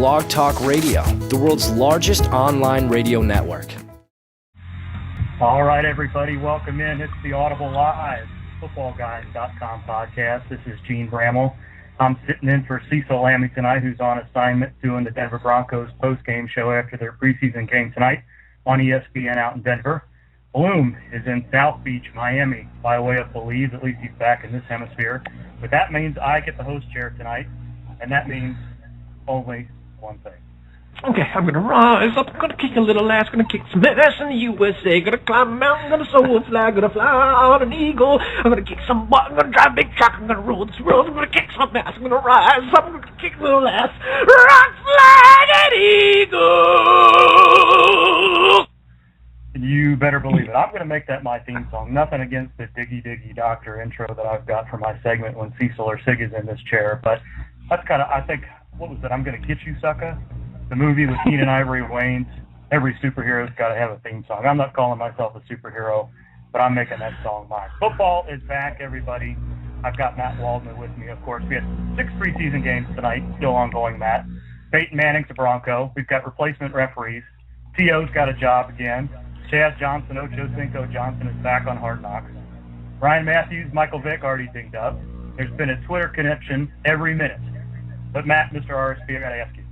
Blog Talk Radio, the world's largest online radio network. All right, everybody, welcome in. It's the Audible Live FootballGuys.com podcast. This is Gene Bramall. I'm sitting in for Cecil Lammey tonight, who's on assignment doing the Denver Broncos post-game show after their preseason game tonight on ESPN out in Denver. Bloom is in South Beach, Miami, by way of Belize. At least he's back in this hemisphere. But that means I get the host chair tonight, and that means only one thing. Okay, I'm gonna rise up, gonna kick a little ass, gonna kick some ass in the USA, gonna climb a mountain, gonna soar a flag, gonna fly on an eagle, I'm gonna kick some butt, I'm gonna drive a big truck, I'm gonna rule this world, I'm gonna kick some ass, I'm gonna rise up, I'm gonna kick a little ass, rock, flag, and eagle! You better believe it. I'm going to make that my theme song. Nothing against the Diggy Diggy Doctor intro that I've got for my segment when Cecil or Sig is in this chair, but that's kind of, I think, what was it? I'm going to get you, sucker. The movie with Keenan Ivory Wayans. Every superhero's got to have a theme song. I'm not calling myself a superhero, but I'm making that song mine. Football is back, everybody. I've got Matt Waldman with me, of course. We had 6 preseason games tonight, still ongoing, Matt. Peyton Manning's a Bronco. We've got replacement referees. T.O.'s got a job again. Chad Johnson, Ocho Cinco Johnson is back on Hard Knocks. Ryan Matthews, Michael Vick already dinged up. There's been a Twitter connection every minute. But Matt, Mr. RSP, I got to ask you.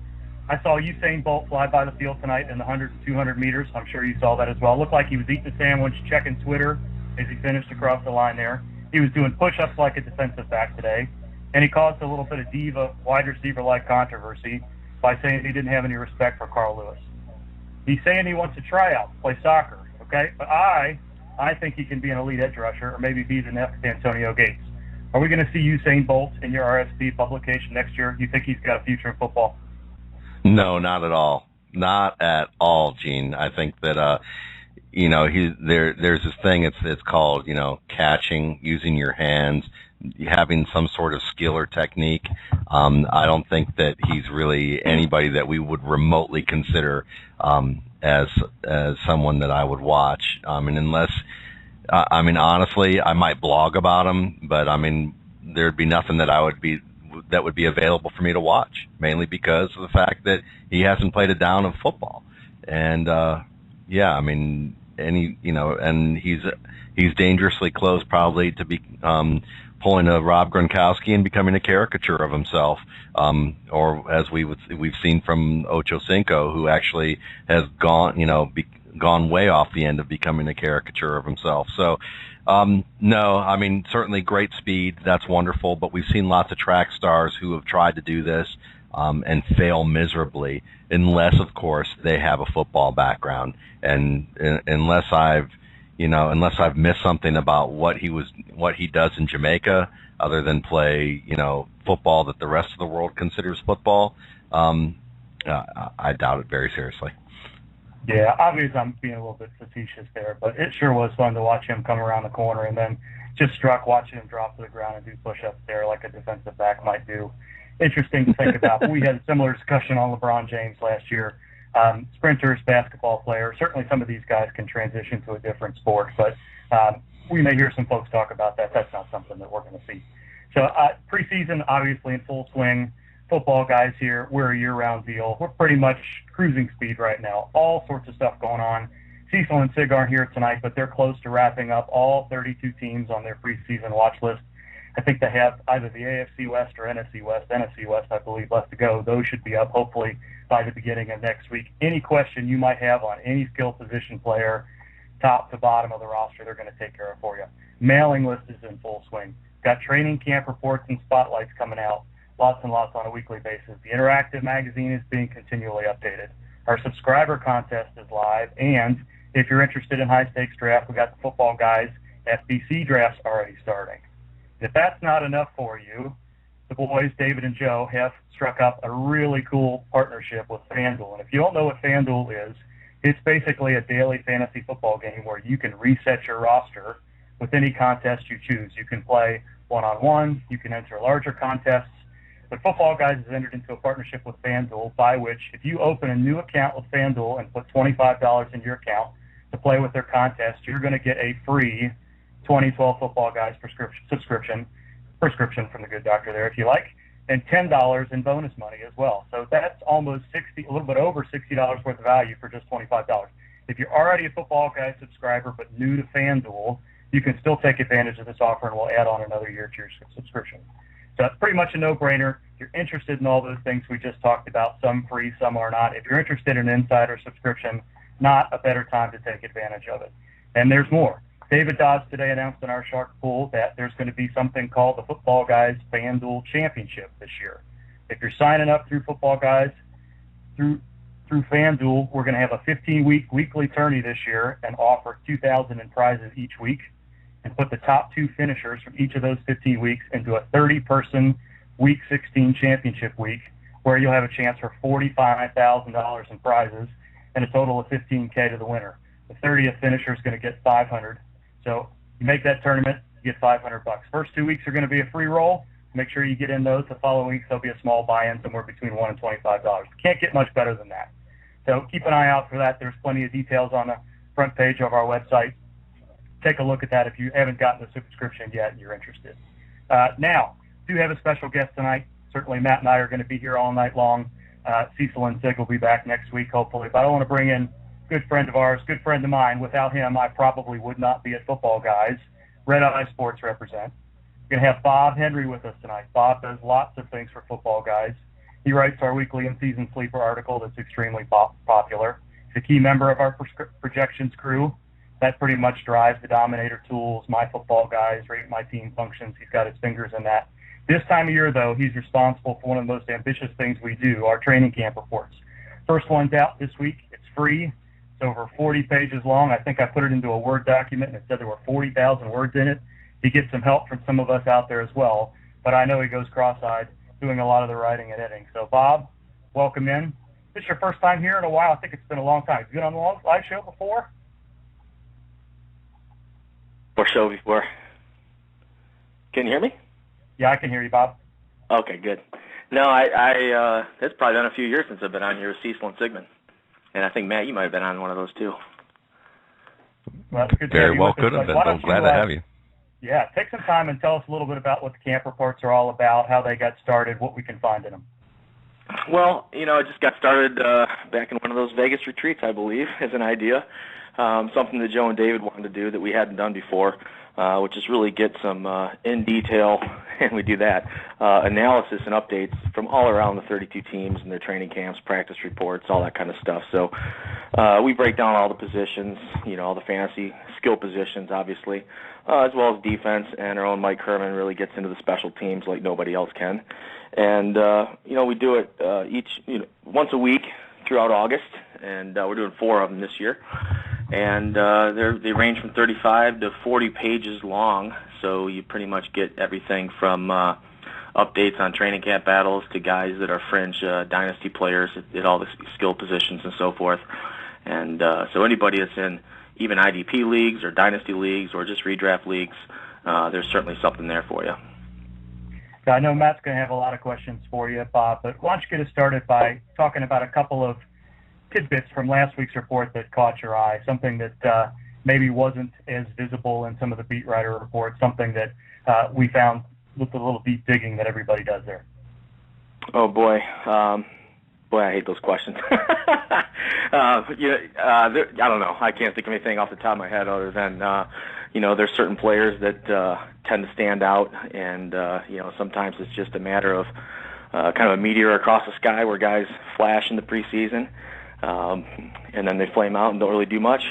I saw Usain Bolt fly by the field tonight in the 100 to 200 meters. I'm sure you saw that as well. It looked like he was eating a sandwich, checking Twitter as he finished across the line there. He was doing push-ups like a defensive back today. And he caused a little bit of diva, wide receiver-like controversy by saying he didn't have any respect for Carl Lewis. He's saying he wants to try out, play soccer, okay? But I think he can be an elite edge rusher or maybe be the next Antonio Gates. Are we going to see Usain Bolt in your RSP publication next year? You think he's got a future in football? No, not at all. Not at all, Gene. I think that there's this thing. It's called catching, using your hands, having some sort of skill or technique. I don't think that he's really anybody that we would remotely consider as someone that I would watch. Honestly, I might blog about him, but there'd be nothing that would be available for me to watch, mainly because of the fact that he hasn't played a down of football. And he's dangerously close probably to be pulling a Rob Gronkowski and becoming a caricature of himself, or as we've seen from Ocho Cinco, who actually has gone way off the end of becoming a caricature of himself. So, no, certainly great speed. That's wonderful. But we've seen lots of track stars who have tried to do this and fail miserably, unless, of course, they have a football background. And unless I've missed something about what he does in Jamaica, other than play, football that the rest of the world considers football, I doubt it very seriously. Yeah, obviously I'm being a little bit facetious there, but it sure was fun to watch him come around the corner and then just struck watching him drop to the ground and do push-ups there like a defensive back might do. Interesting to think about. We had a similar discussion on LeBron James last year. Sprinters, basketball players, certainly some of these guys can transition to a different sport, but we may hear some folks talk about that. That's not something that we're going to see. So preseason, obviously in full swing. Football guys here, we're a year-round deal. We're pretty much cruising speed right now. All sorts of stuff going on. Cecil and Sig aren't here tonight, but they're close to wrapping up all 32 teams on their preseason watch list. I think they have either the AFC West or NFC West. NFC West, I believe, left to go. Those should be up hopefully by the beginning of next week. Any question you might have on any skill position player, top to bottom of the roster, they're going to take care of for you. Mailing list is in full swing. Got training camp reports and spotlights coming out. Lots and lots on a weekly basis. The interactive magazine is being continually updated. Our subscriber contest is live, and if you're interested in high-stakes draft, we got the Football Guys FBC drafts already starting. If that's not enough for you, the boys, David and Joe, have struck up a really cool partnership with FanDuel. And if you don't know what FanDuel is, it's basically a daily fantasy football game where you can reset your roster with any contest you choose. You can play one-on-one, you can enter larger contests. But Football Guys has entered into a partnership with FanDuel by which if you open a new account with FanDuel and put $25 in your account to play with their contest, you're going to get a free 2012 Football Guys prescription from the good doctor there if you like. and $10 in bonus money as well. So that's almost a little bit over $60 worth of value for just $25. If you're already a Football Guys subscriber but new to FanDuel, you can still take advantage of this offer, and we'll add on another year to your subscription. So it's pretty much a no-brainer. If you're interested in all those things we just talked about, some free, some are not. If you're interested in an insider subscription, not a better time to take advantage of it. And there's more. David Dodds today announced in our Shark Pool that there's going to be something called the Football Guys FanDuel Championship this year. If you're signing up through Football Guys, through FanDuel, we're going to have a 15-week weekly tourney this year and offer $2,000 in prizes each week, and put the top 2 finishers from each of those 15 weeks into a 30-person Week 16 championship week, where you'll have a chance for $45,000 in prizes and a total of $15K to the winner. The 30th finisher is going to get $500. So you make that tournament, you get $500. First 2 weeks are going to be a free roll. Make sure you get in those. The following weeks there'll be a small buy-in, somewhere between $1 and $25. Can't get much better than that. So keep an eye out for that. There's plenty of details on the front page of our website. Take a look at that if you haven't gotten the subscription yet and you're interested. Now, do have a special guest tonight. Certainly Matt and I are going to be here all night long. Cecil and Sig will be back next week, hopefully. But I want to bring in a good friend of ours, good friend of mine. Without him, I probably would not be at Football Guys. Red Eye Sports represent. We're going to have Bob Henry with us tonight. Bob does lots of things for Football Guys. He writes our weekly in-season sleeper article that's extremely popular. He's a key member of our projections crew. That pretty much drives the Dominator tools, My Football Guys, Rate My Team functions. He's got his fingers in that. This time of year, though, he's responsible for one of the most ambitious things we do, our training camp reports. First one's out this week. It's free. It's over 40 pages long. I think I put it into a Word document, and it said there were 40,000 words in it. He gets some help from some of us out there as well, but I know he goes cross-eyed doing a lot of the writing and editing. So, Bob, welcome in. This is your first time here in a while. I think it's been a long time. Have you been on the live show before? Show before. Can you hear me? Yeah, I can hear you, Bob. Okay, good. No, I it's probably been a few years since I've been on here with Cecil and Sigmund, and I think Matt, you might have been on one of those too. Well, that's good to Very have you well with us. could have been. Why I'm don't glad you, to have you. Yeah, take some time and tell us a little bit about what the camp reports are all about, how they got started, what we can find in them. Well, I just got started back in one of those Vegas retreats, I believe, as an idea. Something that Joe and David wanted to do that we hadn't done before, which is really get some in detail, and we do that, analysis and updates from all around the 32 teams and their training camps, practice reports, all that kind of stuff. So we break down all the positions, all the fantasy skill positions, obviously, as well as defense, and our own Mike Herman really gets into the special teams like nobody else can. And, we do it once a week throughout August, and we're doing 4 of them this year. And they range from 35 to 40 pages long, so you pretty much get everything from updates on training camp battles to guys that are fringe dynasty players at all the skill positions and so forth. And so anybody that's in even IDP leagues or dynasty leagues or just redraft leagues, there's certainly something there for you. I know Matt's going to have a lot of questions for you, Bob, but why don't you get us started by talking about a couple of tidbits from last week's report that caught your eye, something that maybe wasn't as visible in some of the beat writer reports, something that we found with a little deep digging that everybody does there. Oh, boy. I hate those questions. I don't know. I can't think of anything off the top of my head other than, there's certain players that tend to stand out, and, sometimes it's just a matter of kind of a meteor across the sky where guys flash in the preseason, and then they flame out and don't really do much.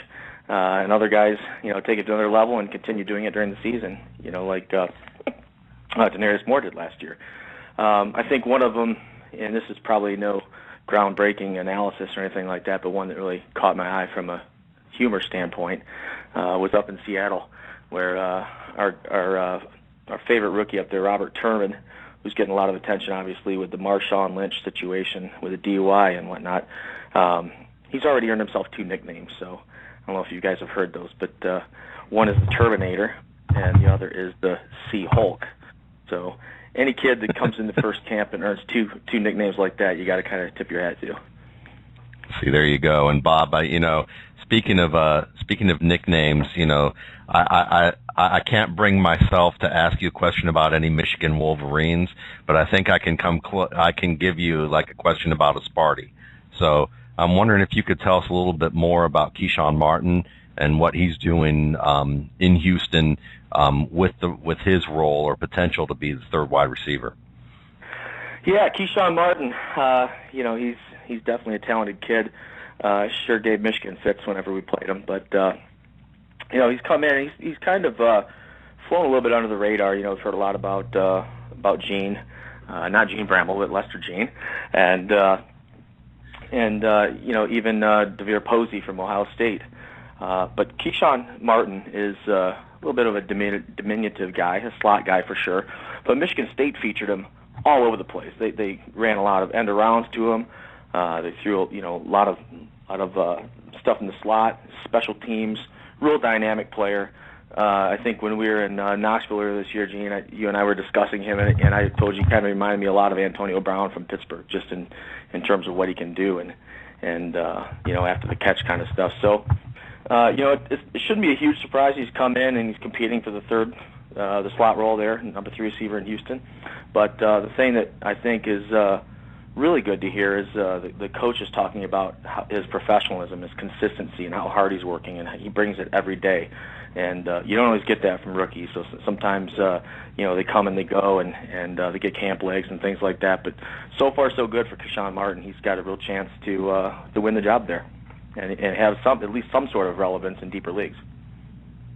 And other guys, take it to another level and continue doing it during the season, like Denarius Moore did last year. I think one of them, and this is probably no groundbreaking analysis or anything like that, but one that really caught my eye from a humor standpoint, was up in Seattle, where our favorite rookie up there, Robert Turman, who's getting a lot of attention, obviously, with the Marshawn Lynch situation with the DUI and whatnot. He's already earned himself 2 nicknames, so I don't know if you guys have heard those, but one is the Terminator, and the other is the Sea-Hulk. So any kid that comes in the first camp and earns two nicknames like that, you got to kind of tip your hat to. See, there you go. And Bob, speaking of nicknames, I can't bring myself to ask you a question about any Michigan Wolverines, but I think I can give you like a question about a Sparty. So I'm wondering if you could tell us a little bit more about Keyshawn Martin and what he's doing in Houston with his role or potential to be the third wide receiver. Yeah, Keyshawn Martin, he's definitely a talented kid. Sure gave Michigan fits whenever we played him, but he's come in. He's kind of flown a little bit under the radar. We've heard a lot about Gene, not Gene Bramble, but Lester Gene, and even DeVere Posey from Ohio State. But Keyshawn Martin is a little bit of a diminutive guy, a slot guy for sure. But Michigan State featured him all over the place. They ran a lot of end arounds to him. They threw a lot of stuff in the slot, special teams, real dynamic player. I think when we were in Knoxville earlier this year, Gene, you and I were discussing him, and I told you he kind of reminded me a lot of Antonio Brown from Pittsburgh, just in terms of what he can do and after the catch kind of stuff. So it shouldn't be a huge surprise. He's come in and he's competing for the slot role there, number 3 receiver in Houston. But the thing that I think is really good to hear is the coach is talking about his professionalism, his consistency, and how hard he's working, and he brings it every day. And you don't always get that from rookies. So sometimes they come and they go, and they get camp legs and things like that. But so far so good for Keyshawn Martin. He's got a real chance to win the job there, and have at least some sort of relevance in deeper leagues.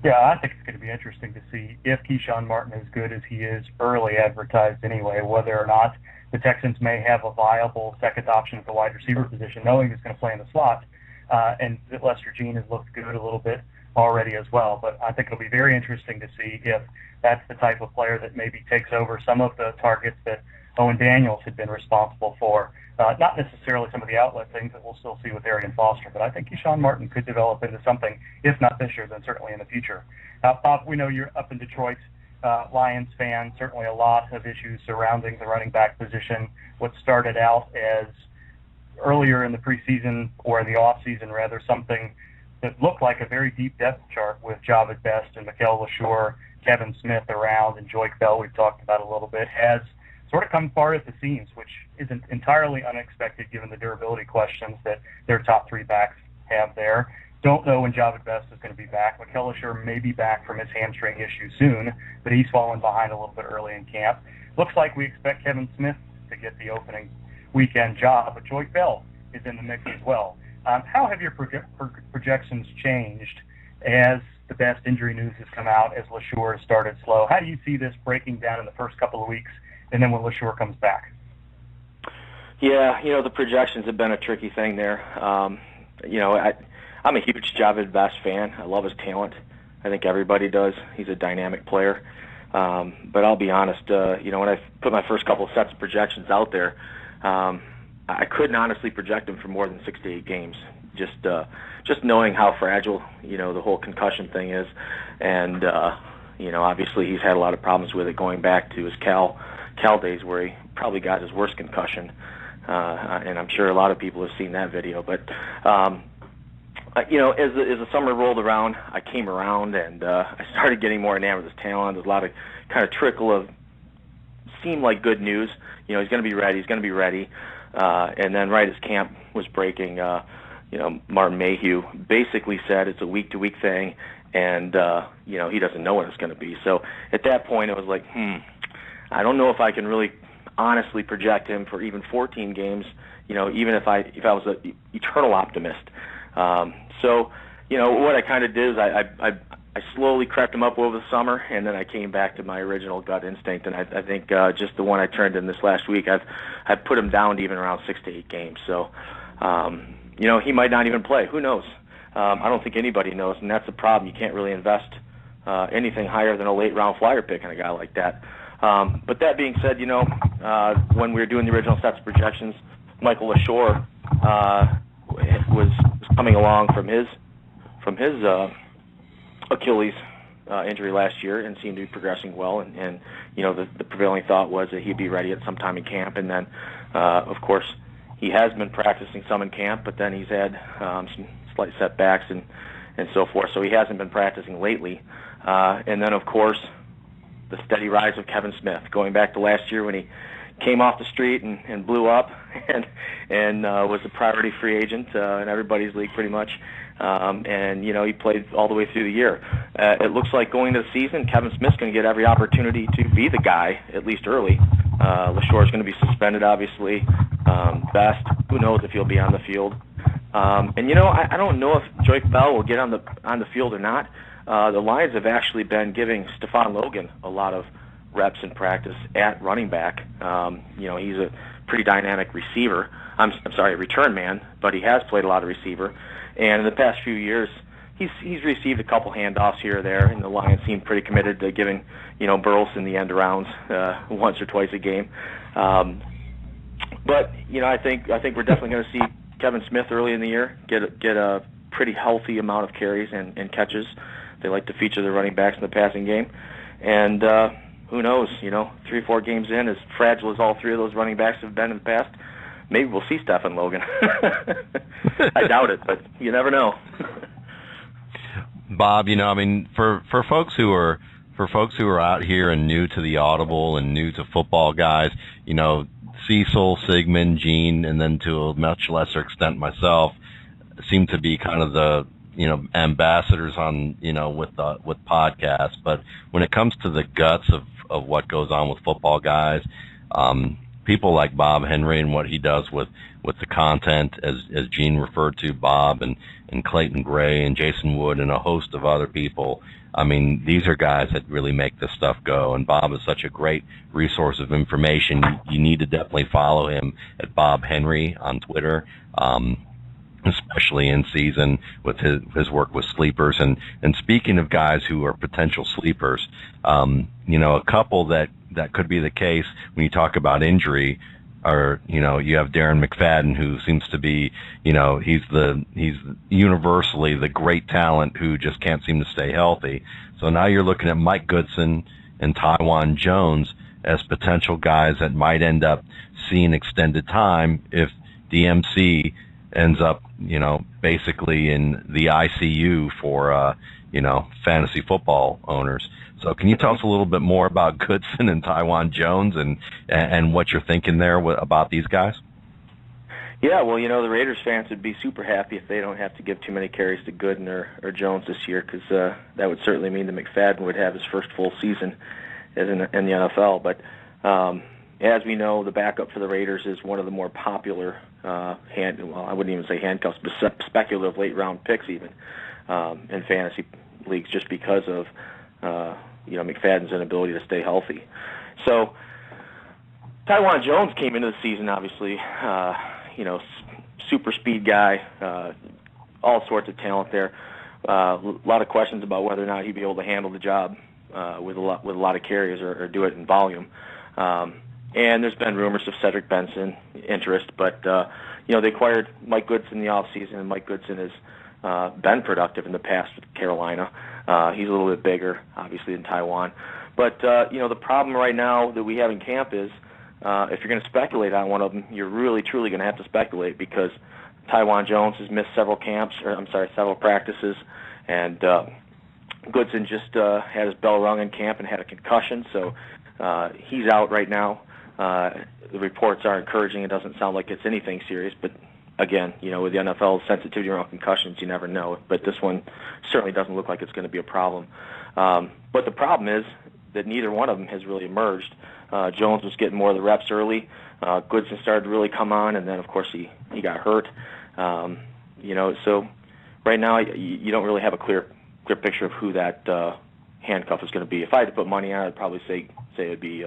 Yeah, I think it's going to be interesting to see if Keyshawn Martin is good as he is early advertised anyway, whether or not the Texans may have a viable second option at the wide receiver position, knowing he's going to play in the slot, and that Lester Gene has looked good a little bit already as well. But I think it'll be very interesting to see if that's the type of player that maybe takes over some of the targets that Owen Daniels had been responsible for. Not necessarily some of the outlet things that we'll still see with Arian Foster, but I think Keyshawn Martin could develop into something, if not this year, then certainly in the future. Bob, we know you're up in Detroit, Lions fan, certainly a lot of issues surrounding the running back position. What started out as earlier in the preseason, or in the off-season rather, something that looked like a very deep depth chart with Javid Best and Mikel LaSure, Kevin Smith around, and Joique Bell, we've talked about a little bit, has sort of come apart at the seams, which isn't entirely unexpected given the durability questions that their top 3 backs have there. Don't know when Javid Best is going to be back. Mikel LaSure may be back from his hamstring issue soon, but he's fallen behind a little bit early in camp. Looks like we expect Kevin Smith to get the opening weekend job, but Joique Bell is in the mix as well. How have your projections changed as the Best injury news has come out, as LaSure has started slow? How do you see this breaking down in the first couple of weeks, and then when LaSure comes back? Yeah, the projections have been a tricky thing there. I'm a huge Javid Best fan. I love his talent. I think everybody does. He's a dynamic player. But I'll be honest, when I put my first couple of sets of projections out there, I couldn't honestly project him for more than 6 to 8 games. Just knowing how fragile, the whole concussion thing is. And, obviously he's had a lot of problems with it going back to his Cal days where he probably got his worst concussion. And I'm sure a lot of people have seen that video. But, as the summer rolled around, I came around and I started getting more enamored with his talent. There's a lot of kind of trickle of seemed like good news. He's going to be ready. And then right as camp was breaking, Martin Mayhew basically said it's a week-to-week thing, and, he doesn't know what it's going to be. So at that point, it was like, I don't know if I can really honestly project him for even 14 games, even if I was an eternal optimist. So what I kind of did is I slowly crept him up over the summer, and then I came back to my original gut instinct, and I think just the one I turned in this last week, I've put him down to even around 6 to 8 games. So, he might not even play. Who knows? I don't think anybody knows, and that's the problem. You can't really invest anything higher than a late-round flyer pick in a guy like that. But that being said, when we were doing the original sets of projections, Mikel LaSure was coming along from his Achilles injury last year and seemed to be progressing well. And the prevailing thought was that he'd be ready at some time in camp. And then, of course, he has been practicing some in camp, but then he's had some slight setbacks and so forth, so he hasn't been practicing lately. And then, of course, the steady rise of Kevin Smith, going back to last year when he came off the street and blew up and was a priority free agent in everybody's league pretty much. And, he played all the way through the year. It looks like going to the season, Kevin Smith's going to get every opportunity to be the guy, at least early. LaShore's going to be suspended, obviously. Best, who knows if he'll be on the field. And, I don't know if Joyke Bell will get on the field or not. The Lions have actually been giving Stephon Logan a lot of reps in practice at running back. He's a pretty dynamic receiver. I'm sorry, return man, but he has played a lot of receiver. And in the past few years, he's received a couple handoffs here or there, and the Lions seem pretty committed to giving, Burleson the end arounds once or twice a game. But I think we're definitely going to see Kevin Smith early in the year get a pretty healthy amount of carries and catches. They like to feature their running backs in the passing game, and who knows? 3 or 4 games in, as fragile as all 3 of those running backs have been in the past, maybe we'll see Stephon Logan. I doubt it, but you never know. Bob, for folks who are out here and new to the Audible and new to football guys, Cecil, Sigmund, Gene, and then to a much lesser extent myself, seem to be kind of the ambassadors on with podcasts. But when it comes to the guts of what goes on with football guys, people like Bob Henry and what he does with the content, as Gene referred to, Bob and Clayton Gray and Jason Wood and a host of other people. These are guys that really make this stuff go, and Bob is such a great resource of information. You need to definitely follow him at Bob Henry on Twitter, especially in season with his work with sleepers. And speaking of guys who are potential sleepers, a couple that could be the case when you talk about injury are, you have Darren McFadden, who seems to be, he's universally the great talent who just can't seem to stay healthy. So now you're looking at Mike Goodson and Taiwan Jones as potential guys that might end up seeing extended time if DMC ends up, basically in the ICU for, fantasy football owners. So can you tell us a little bit more about Goodson and Taiwan Jones and what you're thinking there about these guys? Yeah, well, the Raiders fans would be super happy if they don't have to give too many carries to Gooden or Jones this year, because that would certainly mean that McFadden would have his first full season in the NFL. But as we know, the backup for the Raiders is one of the more popular I wouldn't even say handcuffs, but speculative late-round picks even in fantasy leagues, just because of McFadden's inability to stay healthy. So Taiwan Jones came into the season, obviously, super speed guy, all sorts of talent there. A lot of questions about whether or not he'd be able to handle the job with a lot of carries or do it in volume. And there's been rumors of Cedric Benson interest, but they acquired Mike Goodson in the offseason, and Mike Goodson has been productive in the past with Carolina. He's a little bit bigger, obviously, than Taiwan. But, the problem right now that we have in camp is if you're going to speculate on one of them, you're really, truly going to have to speculate, because Taiwan Jones has missed several practices, and Goodson just had his bell rung in camp and had a concussion, so he's out right now. The reports are encouraging. It doesn't sound like it's anything serious, but again, with the NFL sensitivity around concussions, you never know. But this one certainly doesn't look like it's going to be a problem. But the problem is that neither one of them has really emerged. Jones was getting more of the reps early. Goodson started to really come on, and then, of course, he got hurt. So right now you don't really have a clear picture of who that handcuff is going to be. If I had to put money on it, I'd probably say it would be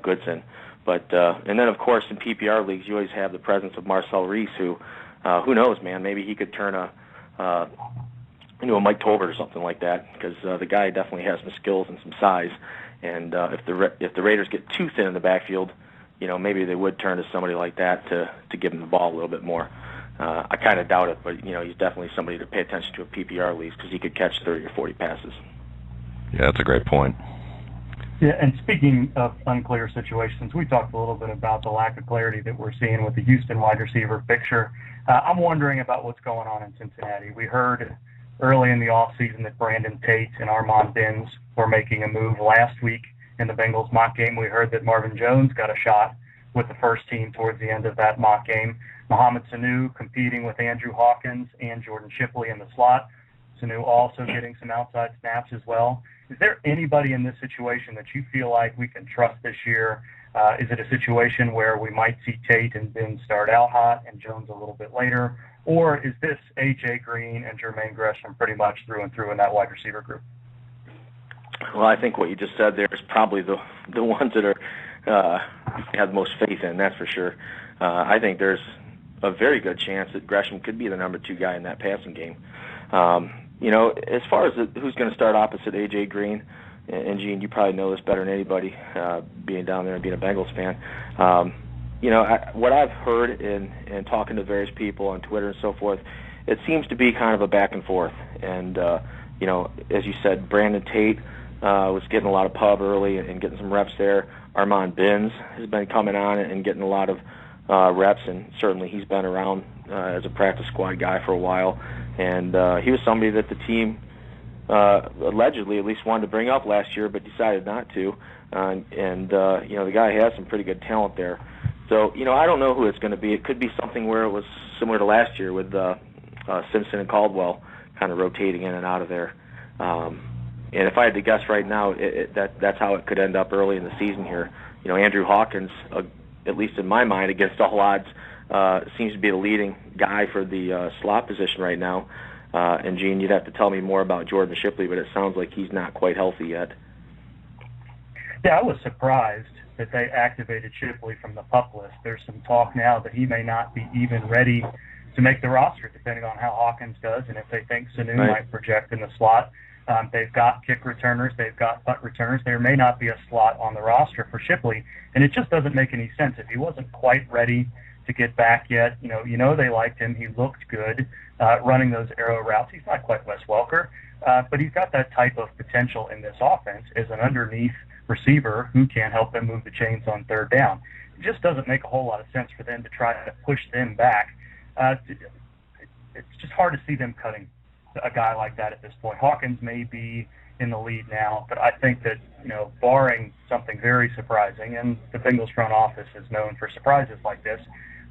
Goodson. But and then, of course, in PPR leagues, you always have the presence of Marcel Reese, who knows, man, maybe he could turn a Mike Tolbert or something like that, because the guy definitely has some skills and some size. And if the Raiders get too thin in the backfield, maybe they would turn to somebody like that to give him the ball a little bit more. I kind of doubt it, but he's definitely somebody to pay attention to in PPR leagues, because he could catch 30 or 40 passes. Yeah, that's a great point. Yeah, and speaking of unclear situations, we talked a little bit about the lack of clarity that we're seeing with the Houston wide receiver picture. I'm wondering about what's going on in Cincinnati. We heard early in the offseason that Brandon Tate and Armand Binns were making a move last week in the Bengals mock game. We heard that Marvin Jones got a shot with the first team towards the end of that mock game. Mohamed Sanu competing with Andrew Hawkins and Jordan Shipley in the slot. Sanu also getting some outside snaps as well. Is there anybody in this situation that you feel like we can trust this year? Is it a situation where we might see Tate and Ben start out hot and Jones a little bit later? Or is this A.J. Green and Jermaine Gresham pretty much through and through in that wide receiver group? Well, I think what you just said there is probably the ones that are have the most faith in, that's for sure. I think there's a very good chance that Gresham could be the number 2 guy in that passing game. As far as who's going to start opposite A.J. Green, and Gene, you probably know this better than anybody, being down there and being a Bengals fan. What I've heard in talking to various people on Twitter and so forth, it seems to be kind of a back and forth. And, as you said, Brandon Tate was getting a lot of pub early and getting some reps there. Armand Binns has been coming on and getting a lot of reps, and certainly he's been around as a practice squad guy for a while. And he was somebody that the team allegedly at least wanted to bring up last year, but decided not to. The guy has some pretty good talent there. So, I don't know who it's going to be. It could be something where it was similar to last year with Simpson and Caldwell kind of rotating in and out of there. And if I had to guess right now, that's how it could end up early in the season here. Andrew Hawkins, at least in my mind, against all odds, seems to be the leading guy for the slot position right now. And Gene, you'd have to tell me more about Jordan Shipley, but it sounds like he's not quite healthy yet. Yeah, I was surprised that they activated Shipley from the PUP list. There's some talk now that he may not be even ready to make the roster, depending on how Hawkins does, and if they think Sanu might project in the slot. They've got kick returners, they've got punt returners. There may not be a slot on the roster for Shipley, and it just doesn't make any sense. If he wasn't quite ready to get back yet, they liked him. He looked good running those arrow routes. He's not quite Wes Welker, but he's got that type of potential in this offense as an underneath receiver who can help them move the chains on third down. It just doesn't make a whole lot of sense for them to try to push them back. It's just hard to see them cutting a guy like that at this point. Hawkins may be in the lead now, but I think that, barring something very surprising, and the Bengals front office is known for surprises like this,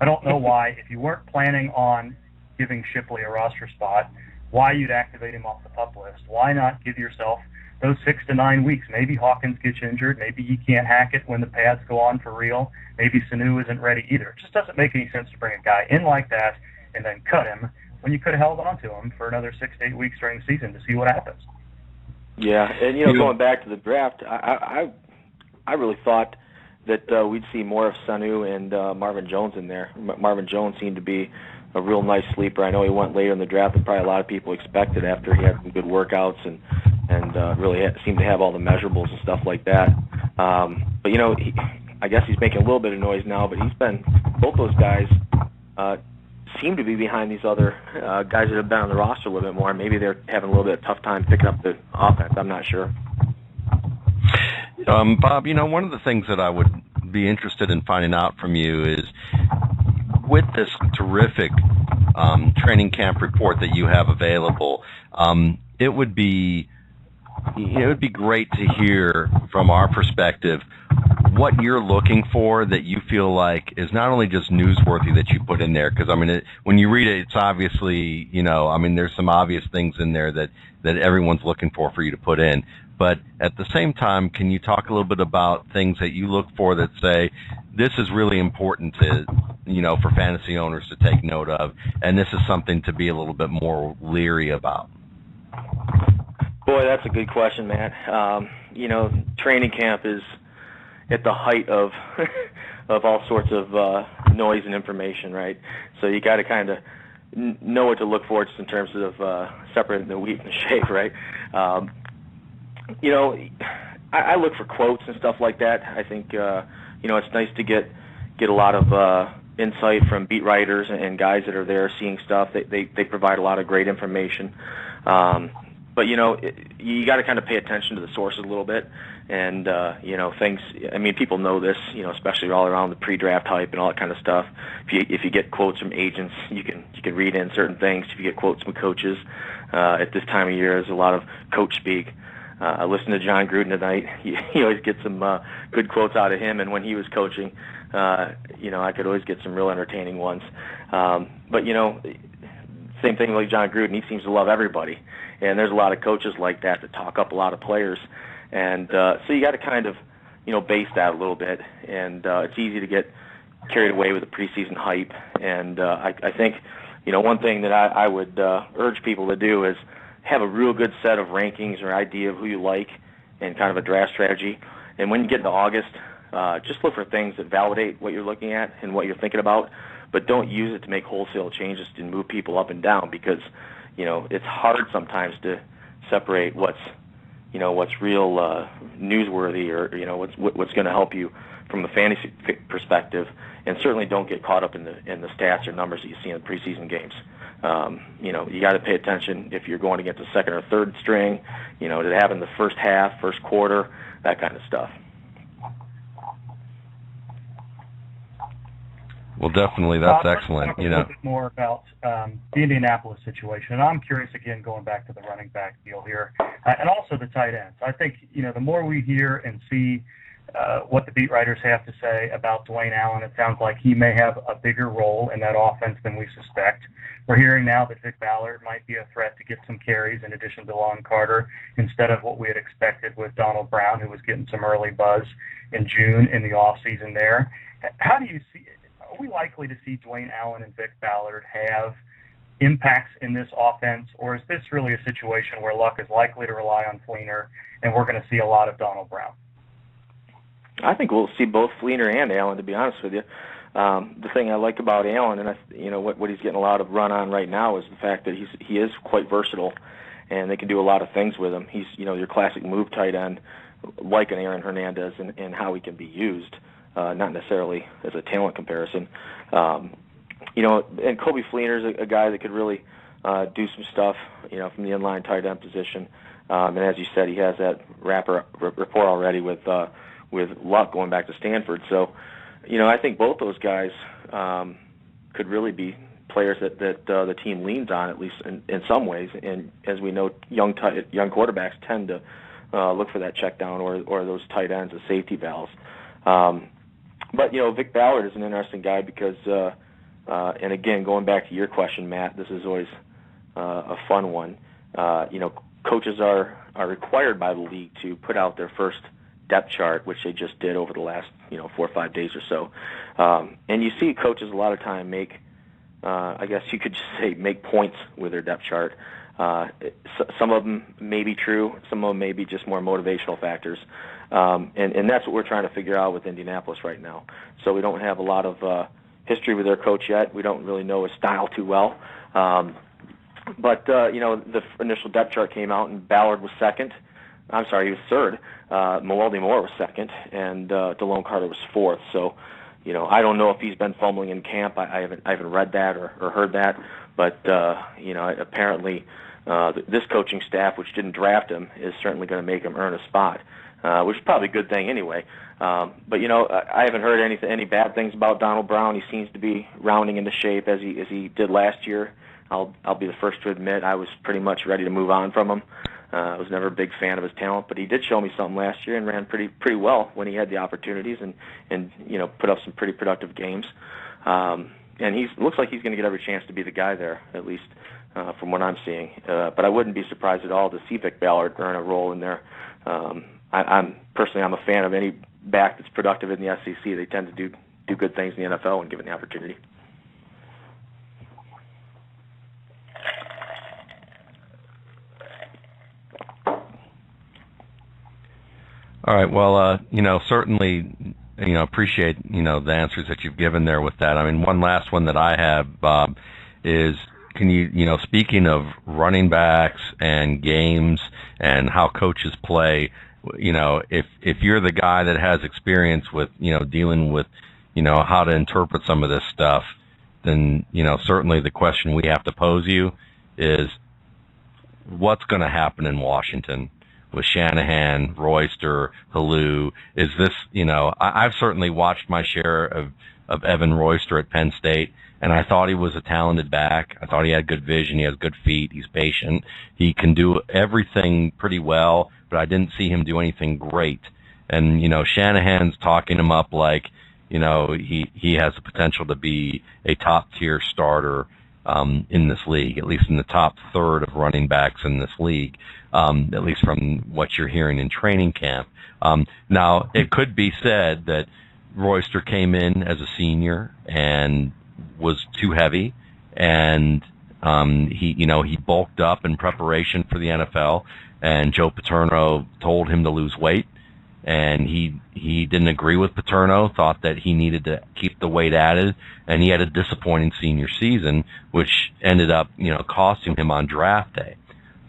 I don't know why, if you weren't planning on giving Shipley a roster spot, why you'd activate him off the PUP list. Why not give yourself those 6 to 9 weeks? Maybe Hawkins gets injured. Maybe he can't hack it when the pads go on for real. Maybe Sanu isn't ready either. It just doesn't make any sense to bring a guy in like that and then cut him when you could have held on to him for another 6 to 8 weeks during the season to see what happens. Yeah, and going back to the draft, I really thought that we'd see more of Sanu and Marvin Jones in there. Marvin Jones seemed to be a real nice sleeper. I know he went later in the draft than probably a lot of people expected after he had some good workouts and really seemed to have all the measurables and stuff like that. But I guess he's making a little bit of noise now. But both those guys seem to be behind these other guys that have been on the roster a little bit more. Maybe they're having a little bit of tough time picking up the offense. I'm not sure. Bob, one of the things that I would be interested in finding out from you is, with this terrific training camp report that you have available, it would be great to hear from our perspective what you're looking for that you feel like is not only just newsworthy that you put in there, because when you read it, it's obviously there's some obvious things in there that everyone's looking for you to put in. But at the same time, can you talk a little bit about things that you look for that say this is really important to for fantasy owners to take note of, and this is something to be a little bit more leery about? Boy, that's a good question, Matt. Training camp is at the height of of all sorts of noise and information, right? So you got to kind of know what to look for just in terms of separating the wheat from the chaff, right? I look for quotes and stuff like that. I think it's nice to get a lot of insight from beat writers and guys that are there seeing stuff. They provide a lot of great information. but you got to kind of pay attention to the sources a little bit, and things. I mean, people know this, especially all around the pre-draft hype and all that kind of stuff. If you get quotes from agents, you can read in certain things. If you get quotes from coaches, at this time of year, there's a lot of coach speak. I listened to John Gruden tonight. He always gets some good quotes out of him, and when he was coaching, I could always get some real entertaining ones. But same thing like John Gruden. He seems to love everybody, and there's a lot of coaches like that talk up a lot of players, and so you got to kind of base that a little bit. And it's easy to get carried away with the preseason hype. And I think one thing that I would urge people to do is have a real good set of rankings or idea of who you like and kind of a draft strategy. And when you get into August, just look for things that validate what you're looking at and what you're thinking about, but don't use it to make wholesale changes to move people up and down, because it's hard sometimes to separate what's real newsworthy or what's going to help you from a fantasy perspective, and certainly don't get caught up in the stats or numbers that you see in preseason games. You got to pay attention if you're going against a second or third string, did it happen in the first half, first quarter, that kind of stuff. Well, definitely, that's excellent. Let's talk a little bit more about the Indianapolis situation. And I'm curious, again, going back to the running back deal here, and also the tight ends. I think, the more we hear and see what the beat writers have to say about Dwayne Allen, it sounds like he may have a bigger role in that offense than we suspect. We're hearing now that Vic Ballard might be a threat to get some carries in addition to Lon Carter, instead of what we had expected with Donald Brown, who was getting some early buzz in June in the offseason there. How do you see it? Are we likely to see Dwayne Allen and Vic Ballard have impacts in this offense, or is this really a situation where Luck is likely to rely on Fleener and we're going to see a lot of Donald Brown? I think we'll see both Fleener and Allen, to be honest with you. The thing I like about Allen, and what he's getting a lot of run on right now, is the fact that he is quite versatile, and they can do a lot of things with him. He's your classic move tight end, like an Aaron Hernandez, and how he can be used, not necessarily as a talent comparison. And Kobe Fleener's a guy that could really do some stuff, from the inline tight end position. And as you said, he has that rapport already with Luck going back to Stanford. So, I think both those guys could really be players that the team leans on, at least in some ways. And as we know, young quarterbacks tend to look for that check down or those tight ends as safety valves. But Vic Ballard is an interesting guy because, and again, going back to your question, Matt, this is always a fun one. Coaches are required by the league to put out their first depth chart, which they just did over the last 4 or 5 days or so. And you see coaches a lot of time make, I guess you could just say, make points with their depth chart. Some of them may be true, some of them may be just more motivational factors. And that's what we're trying to figure out with Indianapolis right now. So we don't have a lot of history with their coach yet. We don't really know his style too well. But the initial depth chart came out, and Ballard was second. I'm sorry, he was third. Mewaldy Moore was second, and DeLone Carter was fourth. So, I don't know if he's been fumbling in camp. I haven't read that or heard that. But apparently, this coaching staff, which didn't draft him, is certainly going to make him earn a spot, which is probably a good thing anyway. But I haven't heard any bad things about Donald Brown. He seems to be rounding into shape as he did last year. I'll be the first to admit I was pretty much ready to move on from him. I was never a big fan of his talent, but he did show me something last year and ran pretty well when he had the opportunities and put up some pretty productive games. And looks like he's going to get every chance to be the guy there, at least from what I'm seeing. But I wouldn't be surprised at all to see Vic Ballard earn a role in there. I'm a fan of any back that's productive in the SEC. They tend to do good things in the NFL when given the opportunity. All right. Well, certainly, appreciate, the answers that you've given there with that. I mean, one last one that I have, Bob, is can you, speaking of running backs and games and how coaches play, if you're the guy that has experience with, dealing with, how to interpret some of this stuff, then, certainly the question we have to pose you is, what's going to happen in Washington with Shanahan, Royster, Halou. Is this, I've certainly watched my share of Evan Royster at Penn State, and I thought he was a talented back. I thought he had good vision. He has good feet. He's patient. He can do everything pretty well, but I didn't see him do anything great. And, Shanahan's talking him up like, he has the potential to be a top-tier starter in this league, at least in the top third of running backs in this league, at least from what you're hearing in training camp. Now, it could be said that Royster came in as a senior and was too heavy, and he bulked up in preparation for the NFL, and Joe Paterno told him to lose weight, and he didn't agree with Paterno, thought that he needed to keep the weight added, and he had a disappointing senior season, which ended up, costing him on draft day.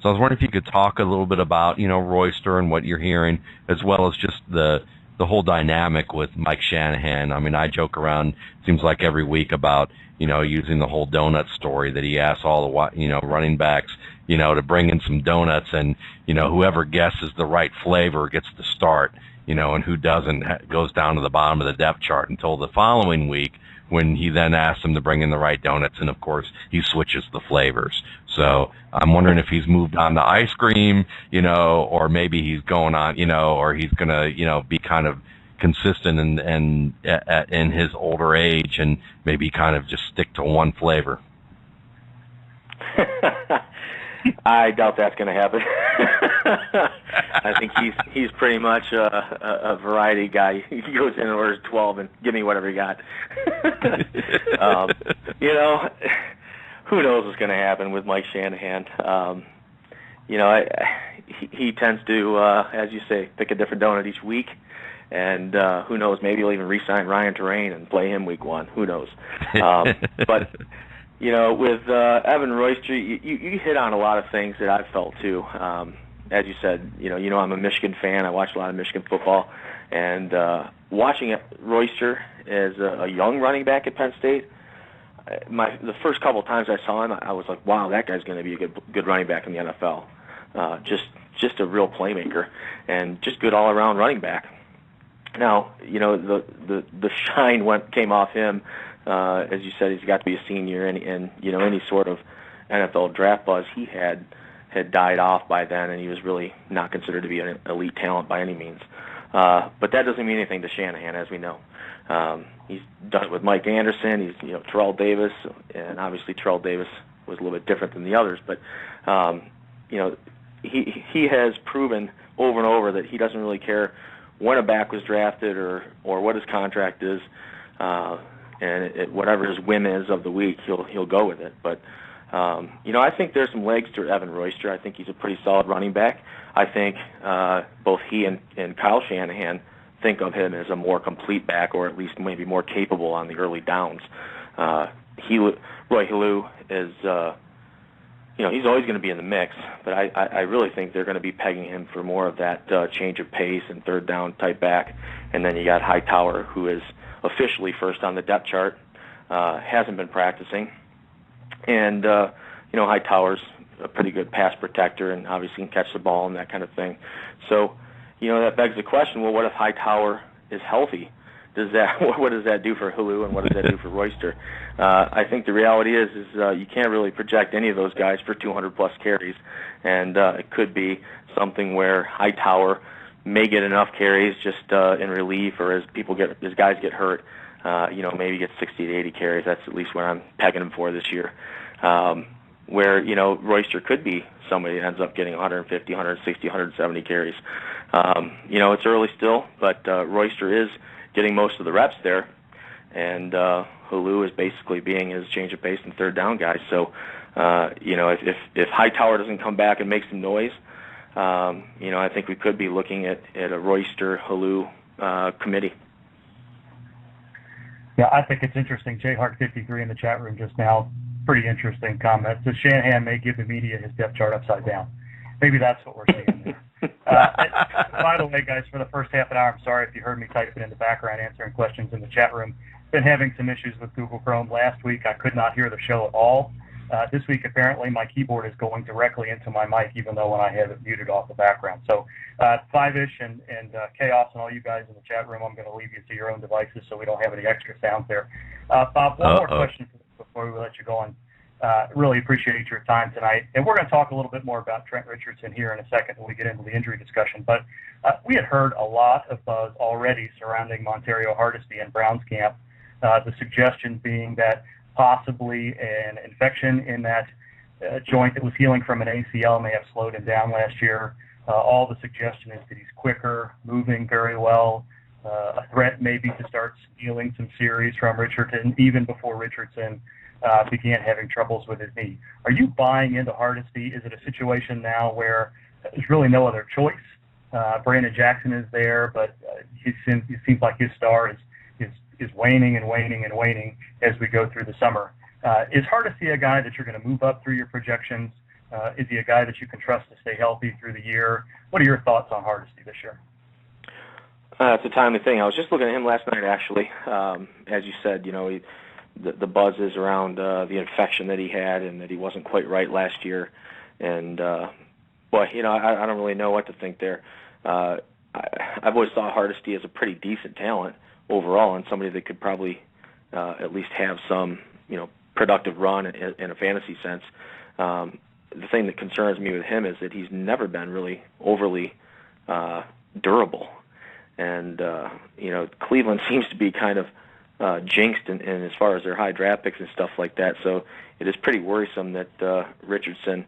So I was wondering if you could talk a little bit about, Royster and what you're hearing, as well as just the whole dynamic with Mike Shanahan. I mean, I joke around, seems like every week, about, using the whole donut story that he asks all the, running backs, to bring in some donuts, and, whoever guesses the right flavor gets to start, and who doesn't goes down to the bottom of the depth chart until the following week, when he then asks them to bring in the right donuts, and of course he switches the flavors. So I'm wondering if he's moved on to ice cream, or maybe he's going on, or he's going to, be kind of consistent and in his older age, and maybe kind of just stick to one flavor. I doubt that's going to happen. I think he's pretty much a variety guy. He goes in and orders 12 and give me whatever you got. Who knows what's going to happen with Mike Shanahan. He tends to, as you say, pick a different donut each week. And who knows, maybe he'll even re-sign Ryan Terrain and play him week 1. Who knows? But with Evan Royster, you hit on a lot of things that I've felt too. As you said, I'm a Michigan fan. I watch a lot of Michigan football, and watching Royster as a young running back at Penn State, the first couple of times I saw him, I was like, wow, that guy's going to be a good running back in the NFL. Just a real playmaker, and just good all around running back. Now, the shine came off him. As you said, he's got to be a senior, and any sort of NFL draft buzz he had died off by then, and he was really not considered to be an elite talent by any means. But that doesn't mean anything to Shanahan, as we know. He's done it with Mike Anderson. He's Terrell Davis, and obviously Terrell Davis was a little bit different than the others. But he has proven over and over that he doesn't really care when a back was drafted or what his contract is. And whatever his whim is of the week, he'll go with it. But I think there's some legs to Evan Royster. I think he's a pretty solid running back. I think both he and Kyle Shanahan think of him as a more complete back, or at least maybe more capable on the early downs. Roy Halou is, he's always going to be in the mix, but I really think they're going to be pegging him for more of that change of pace and third down type back. And then you got Hightower, who is officially first on the depth chart, hasn't been practicing. And, Hightower's a pretty good pass protector and obviously can catch the ball and that kind of thing. So, that begs the question, well, what if Hightower is healthy? What does that do for Halou, and what does that do for Royster? I think the reality is you can't really project any of those guys for 200-plus carries, and it could be something where Hightower may get enough carries just in relief, or as guys get hurt, maybe get 60 to 80 carries. That's at least what I'm pegging him for this year. Where, Royster could be somebody that ends up getting 150, 160, 170 carries. It's early still, but Royster is getting most of the reps there, and Halou is basically being his change of pace and third down guy. So, if Hightower doesn't come back and make some noise, I think we could be looking at a Royster-Halou committee. Yeah, I think it's interesting. JHart53 in the chat room just now, pretty interesting comment. So Shanahan may give the media his depth chart upside down. Maybe that's what we're seeing there. By the way, guys, for the first half an hour, I'm sorry if you heard me typing in the background answering questions in the chat room. Been having some issues with Google Chrome last week. I could not hear the show at all. This week, apparently, my keyboard is going directly into my mic, even though when I have it muted off the background. So, Five-ish and Chaos and all you guys in the chat room, I'm going to leave you to your own devices so we don't have any extra sounds there. Bob, one more question before we let you go on. Really appreciate your time tonight. And we're going to talk a little bit more about Trent Richardson here in a second when we get into the injury discussion. But we had heard a lot of buzz already surrounding Montario Hardesty and Brown's camp, the suggestion being that possibly an infection in that joint that was healing from an ACL may have slowed him down last year. All the suggestion is that he's quicker, moving very well, a threat maybe to start stealing some series from Richardson even before Richardson began having troubles with his knee. Are you buying into Hardesty? Is it a situation now where there's really no other choice? Brandon Jackson is there, but it seems like his star is waning and waning and waning as we go through the summer. Is Hardesty a guy that you're going to move up through your projections? Is he a guy that you can trust to stay healthy through the year? What are your thoughts on Hardesty this year? It's a timely thing. I was just looking at him last night, actually. As you said, the buzz is around the infection that he had and that he wasn't quite right last year. And, I don't really know what to think there. I've always thought Hardesty is a pretty decent talent overall and somebody that could probably at least have some, productive run in a fantasy sense. The thing that concerns me with him is that he's never been really overly durable. And, Cleveland seems to be kind of jinxed in as far as their high draft picks and stuff like that. So it is pretty worrisome that Richardson,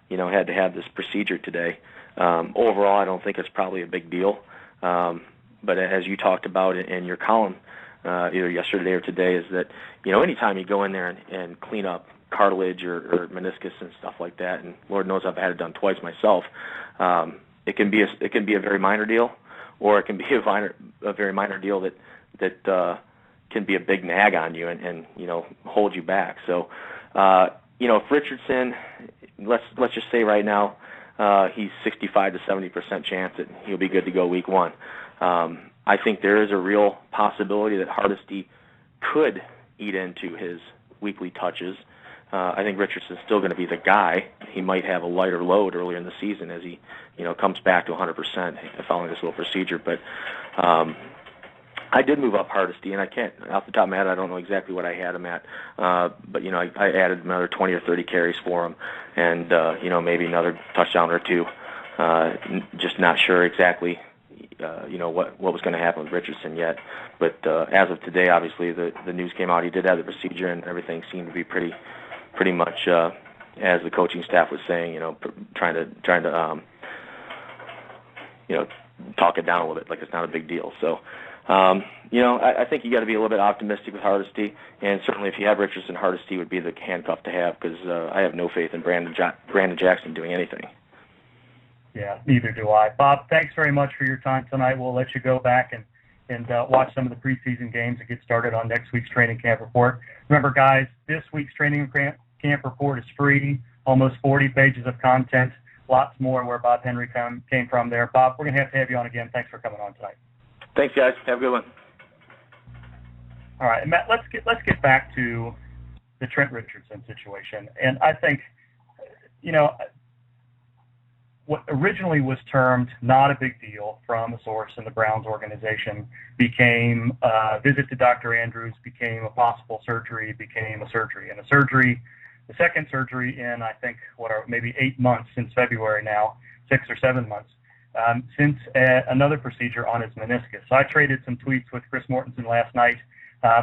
had to have this procedure today. Overall, I don't think it's probably a big deal. But as you talked about in your column, either yesterday or today, is that, anytime you go in there and clean up cartilage or meniscus and stuff like that, and Lord knows I've had it done twice myself, it can be a very minor deal, or it can be a very minor deal that can be a big nag on you and hold you back. So, if Richardson, let's just say right now, he's 65 to 70% chance that he'll be good to go week one. I think there is a real possibility that Hardesty could eat into his weekly touches. I think Richardson's still going to be the guy. He might have a lighter load earlier in the season as he, comes back to 100% following this little procedure. But I did move up Hardesty, and I can't, off the top of my head, I don't know exactly what I had him at. But, I added another 20 or 30 carries for him and, maybe another touchdown or two. Just not sure exactly, what was going to happen with Richardson yet. But as of today, obviously, the news came out. He did have the procedure, and everything seemed to be pretty much as the coaching staff was saying, trying to talk it down a little bit, like it's not a big deal. So, I think you got to be a little bit optimistic with Hardesty, and certainly if you have Richardson, Hardesty would be the handcuff to have, because I have no faith in Brandon Jackson doing anything. Yeah, neither do I. Bob, thanks very much for your time tonight. We'll let you go back and watch some of the preseason games and get started on next week's training camp report. Remember, guys, this week's training camp report is free, almost 40 pages of content, lots more where Bob Henry came from there. Bob, we're going to have you on again. Thanks for coming on tonight. Thanks, guys. Have a good one. All right, and Matt, let's get back to the Trent Richardson situation. And I think, what originally was termed not a big deal from a source in the Browns organization became a visit to Dr. Andrews, became a possible surgery, became a surgery. And a surgery, the second surgery in, I think, maybe 8 months since February now, 6 or 7 months, since another procedure on his meniscus. So I traded some tweets with Chris Mortensen last night.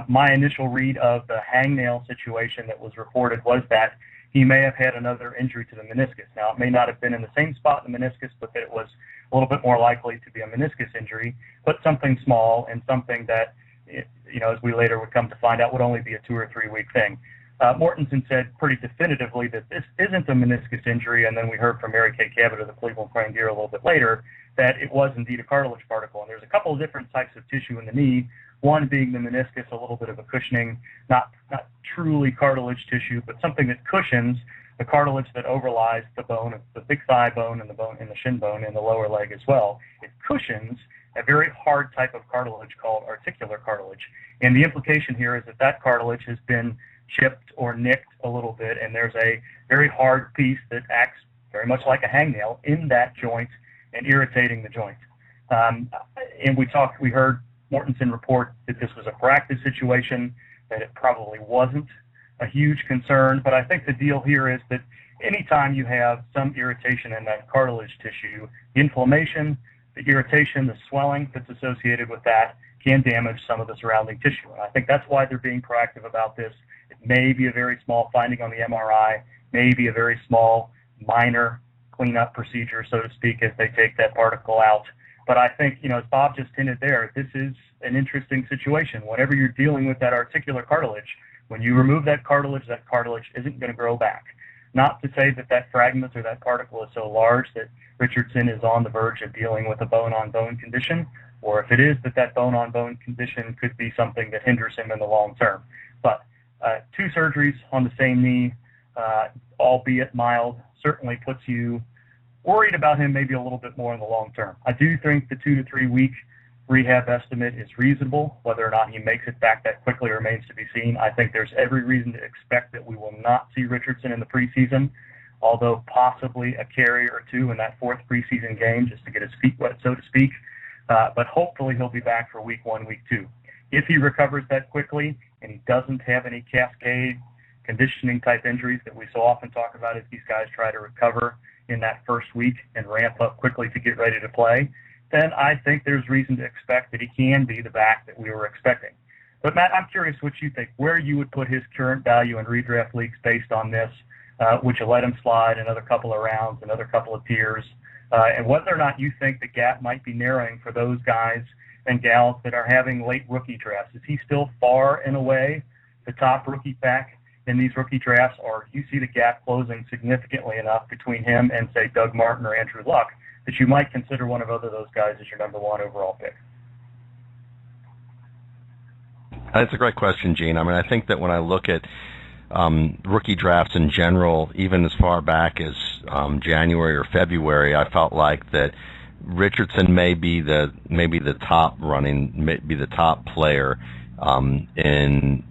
My initial read of the hangnail situation that was reported was that he may have had another injury to the meniscus. Now, it may not have been in the same spot in the meniscus, but that it was a little bit more likely to be a meniscus injury, but something small and something that, as we later would come to find out, would only be a 2 or 3 week thing. Mortensen said pretty definitively that this isn't a meniscus injury, and then we heard from Mary Kay Cabot of the Cleveland Reindeer a little bit later that it was indeed a cartilage particle. And there's a couple of different types of tissue in the knee, one being the meniscus, a little bit of a cushioning, not truly cartilage tissue, but something that cushions the cartilage that overlies the bone, the big thigh bone and the bone and the shin bone in the lower leg as well. It cushions a very hard type of cartilage called articular cartilage. And the implication here is that cartilage has been chipped or nicked a little bit, and there's a very hard piece that acts very much like a hangnail in that joint and irritating the joint. And we heard Mortensen report that this was a proactive situation, that it probably wasn't a huge concern, but I think the deal here is that anytime you have some irritation in that cartilage tissue, the inflammation, the irritation, the swelling that's associated with that can damage some of the surrounding tissue. And I think that's why they're being proactive about this. It may be a very small finding on the MRI, may be a very small, minor cleanup procedure, so to speak, as they take that particle out. But I think, as Bob just hinted there, this is an interesting situation. Whenever you're dealing with that articular cartilage, when you remove that cartilage isn't going to grow back. Not to say that that fragment or that particle is so large that Richardson is on the verge of dealing with a bone-on-bone condition, or if it is that bone-on-bone condition could be something that hinders him in the long term. But 2 surgeries on the same knee, albeit mild, certainly puts you worried about him maybe a little bit more in the long term. I do think the 2 to 3 week rehab estimate is reasonable. Whether or not he makes it back that quickly remains to be seen. I think there's every reason to expect that we will not see Richardson in the preseason, although possibly a carry or 2 in that 4th preseason game just to get his feet wet, so to speak. But hopefully he'll be back for week 1, week 2. If he recovers that quickly and he doesn't have any cascade conditioning type injuries that we so often talk about as these guys try to recover in that first week and ramp up quickly to get ready to play, then I think there's reason to expect that he can be the back that we were expecting. But Matt, I'm curious what you think, where you would put his current value in redraft leagues based on this. Would you let him slide another couple of rounds, another couple of tiers, and whether or not you think the gap might be narrowing for those guys and gals that are having late rookie drafts? Is he still far and away the top rookie back in these rookie drafts, or do you see the gap closing significantly enough between him and, say, Doug Martin or Andrew Luck that you might consider one of those guys as your number 1 overall pick? That's a great question, Gene. I mean, I think that when I look at rookie drafts in general, even as far back as January or February, I felt like that Richardson may be the top player in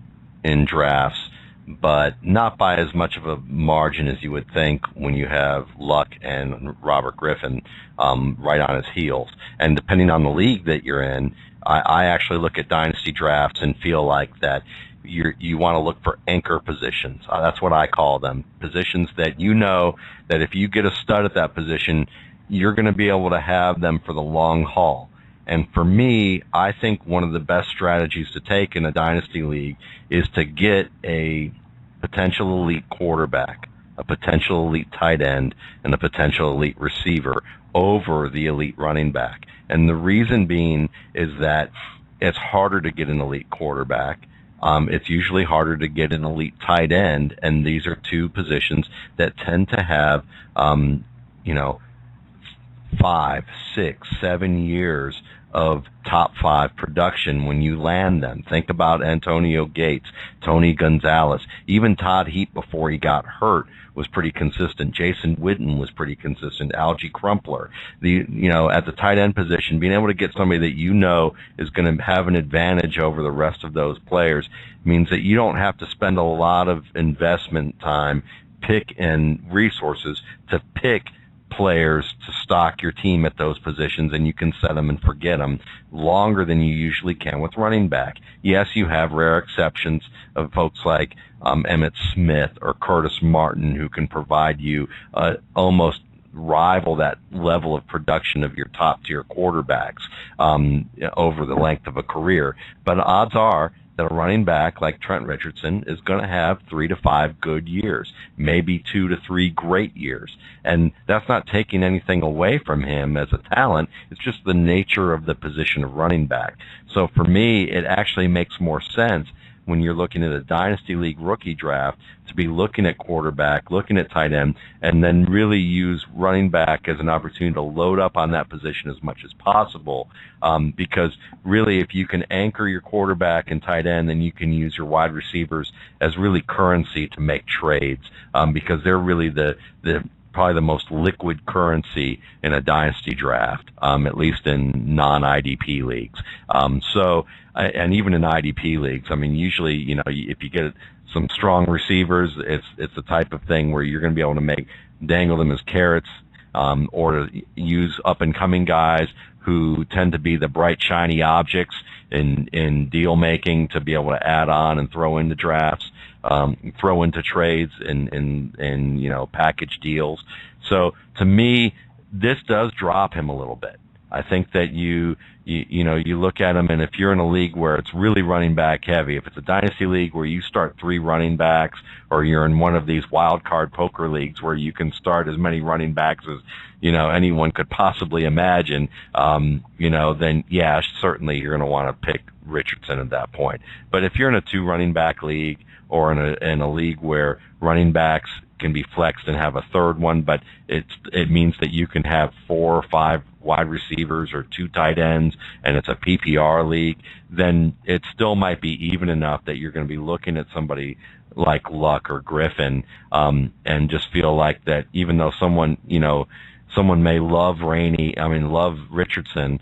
drafts, but not by as much of a margin as you would think when you have Luck and Robert Griffin right on his heels. And depending on the league that you're in, I actually look at dynasty drafts and feel like that you want to look for anchor positions. That's what I call them, positions that you know that if you get a stud at that position, you're going to be able to have them for the long haul. And for me, I think one of the best strategies to take in a dynasty league is to get a potential elite quarterback, a potential elite tight end, and a potential elite receiver over the elite running back. And the reason being is that it's harder to get an elite quarterback. It's usually harder to get an elite tight end, and these are 2 positions that tend to have, 5, 6, 7 years of top 5 production when you land them. Think about Antonio Gates, Tony Gonzalez, even Todd Heap before he got hurt was pretty consistent. Jason Witten was pretty consistent. Algie Crumpler. At the tight end position, being able to get somebody that you know is going to have an advantage over the rest of those players means that you don't have to spend a lot of investment time and resources to pick players to stock your team at those positions, and you can set them and forget them longer than you usually can with running back. Yes, you have rare exceptions of folks like Emmitt Smith or Curtis Martin who can provide you almost rival that level of production of your top tier quarterbacks over the length of a career. But odds are that a running back like Trent Richardson is going to have 3 to 5 good years, maybe 2 to 3 great years. And that's not taking anything away from him as a talent. It's just the nature of the position of running back. So for me, it actually makes more sense when you're looking at a dynasty league rookie draft to be looking at quarterback, looking at tight end, and then really use running back as an opportunity to load up on that position as much as possible. Because really, if you can anchor your quarterback and tight end, then you can use your wide receivers as really currency to make trades, because they're really probably the most liquid currency in a dynasty draft, at least in non-IDP leagues. And even in IDP leagues, I mean, usually, if you get some strong receivers. It's the type of thing where you're going to be able to dangle them as carrots, or to use up and coming guys who tend to be the bright shiny objects in deal making to be able to add on and throw into drafts, throw into trades and package deals. So to me, this does drop him a little bit. I think that you look at him, and if you're in a league where it's really running back heavy, if it's a dynasty league where you start 3 running backs, or you're in one of these wild card poker leagues where you can start as many running backs as anyone could possibly imagine, then yeah, certainly you're going to want to pick Richardson at that point. But if you're in a 2 running back league, or in a league where running backs can be flexed and have a third one, but it means that you can have 4 or 5 wide receivers or 2 tight ends, and it's a PPR league, then it still might be even enough that you're going to be looking at somebody like Luck or Griffin, and just feel like that even though someone may love Richardson,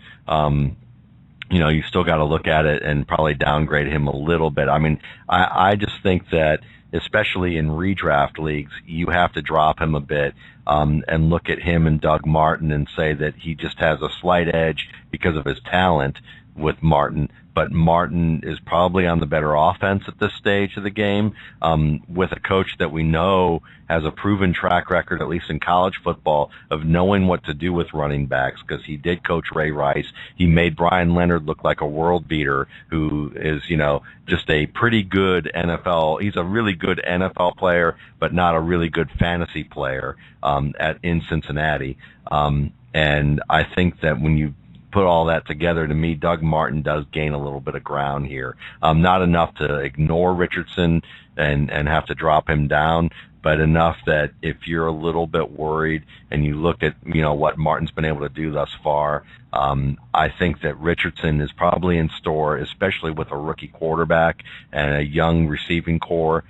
you still got to look at it and probably downgrade him a little bit. I mean, I just think that especially in redraft leagues, you have to drop him a bit, and look at him and Doug Martin and say that he just has a slight edge because of his talent with Martin. But Martin is probably on the better offense at this stage of the game, with a coach that we know has a proven track record, at least in college football, of knowing what to do with running backs, because he did coach Ray Rice. He made Brian Leonard look like a world beater, who is, just a pretty good NFL. He's a really good NFL player, but not a really good fantasy player in Cincinnati. And I think that when you put all that together, to me, Doug Martin does gain a little bit of ground here. Not enough to ignore Richardson and have to drop him down, but enough that if you're a little bit worried and you look at, what Martin's been able to do thus far, I think that Richardson is probably in store, especially with a rookie quarterback and a young receiving core.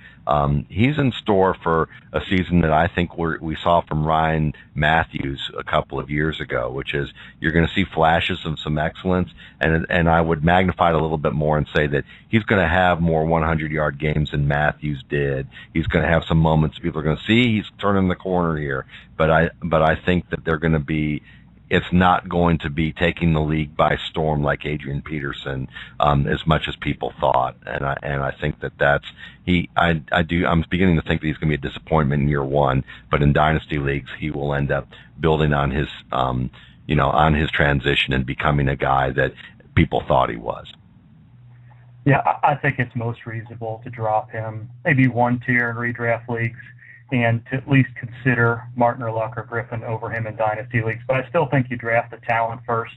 He's in store for a season that I think we saw from Ryan Matthews a couple of years ago, which is you're going to see flashes of some excellence, and I would magnify it a little bit more and say that he's going to have more 100-yard games than Matthews did. He's going to have some moments people are going to see he's turning the corner here, but I think that they're going to be. It's not going to be taking the league by storm like Adrian Peterson, as much as people thought, and I think I'm beginning to think that he's going to be a disappointment in year 1, but in dynasty leagues he will end up building on his on his transition and becoming a guy that people thought he was. Yeah, I think it's most reasonable to drop him maybe 1 tier in redraft leagues, and to at least consider Martin or Luck or Griffin over him in dynasty leagues. But I still think you draft the talent first.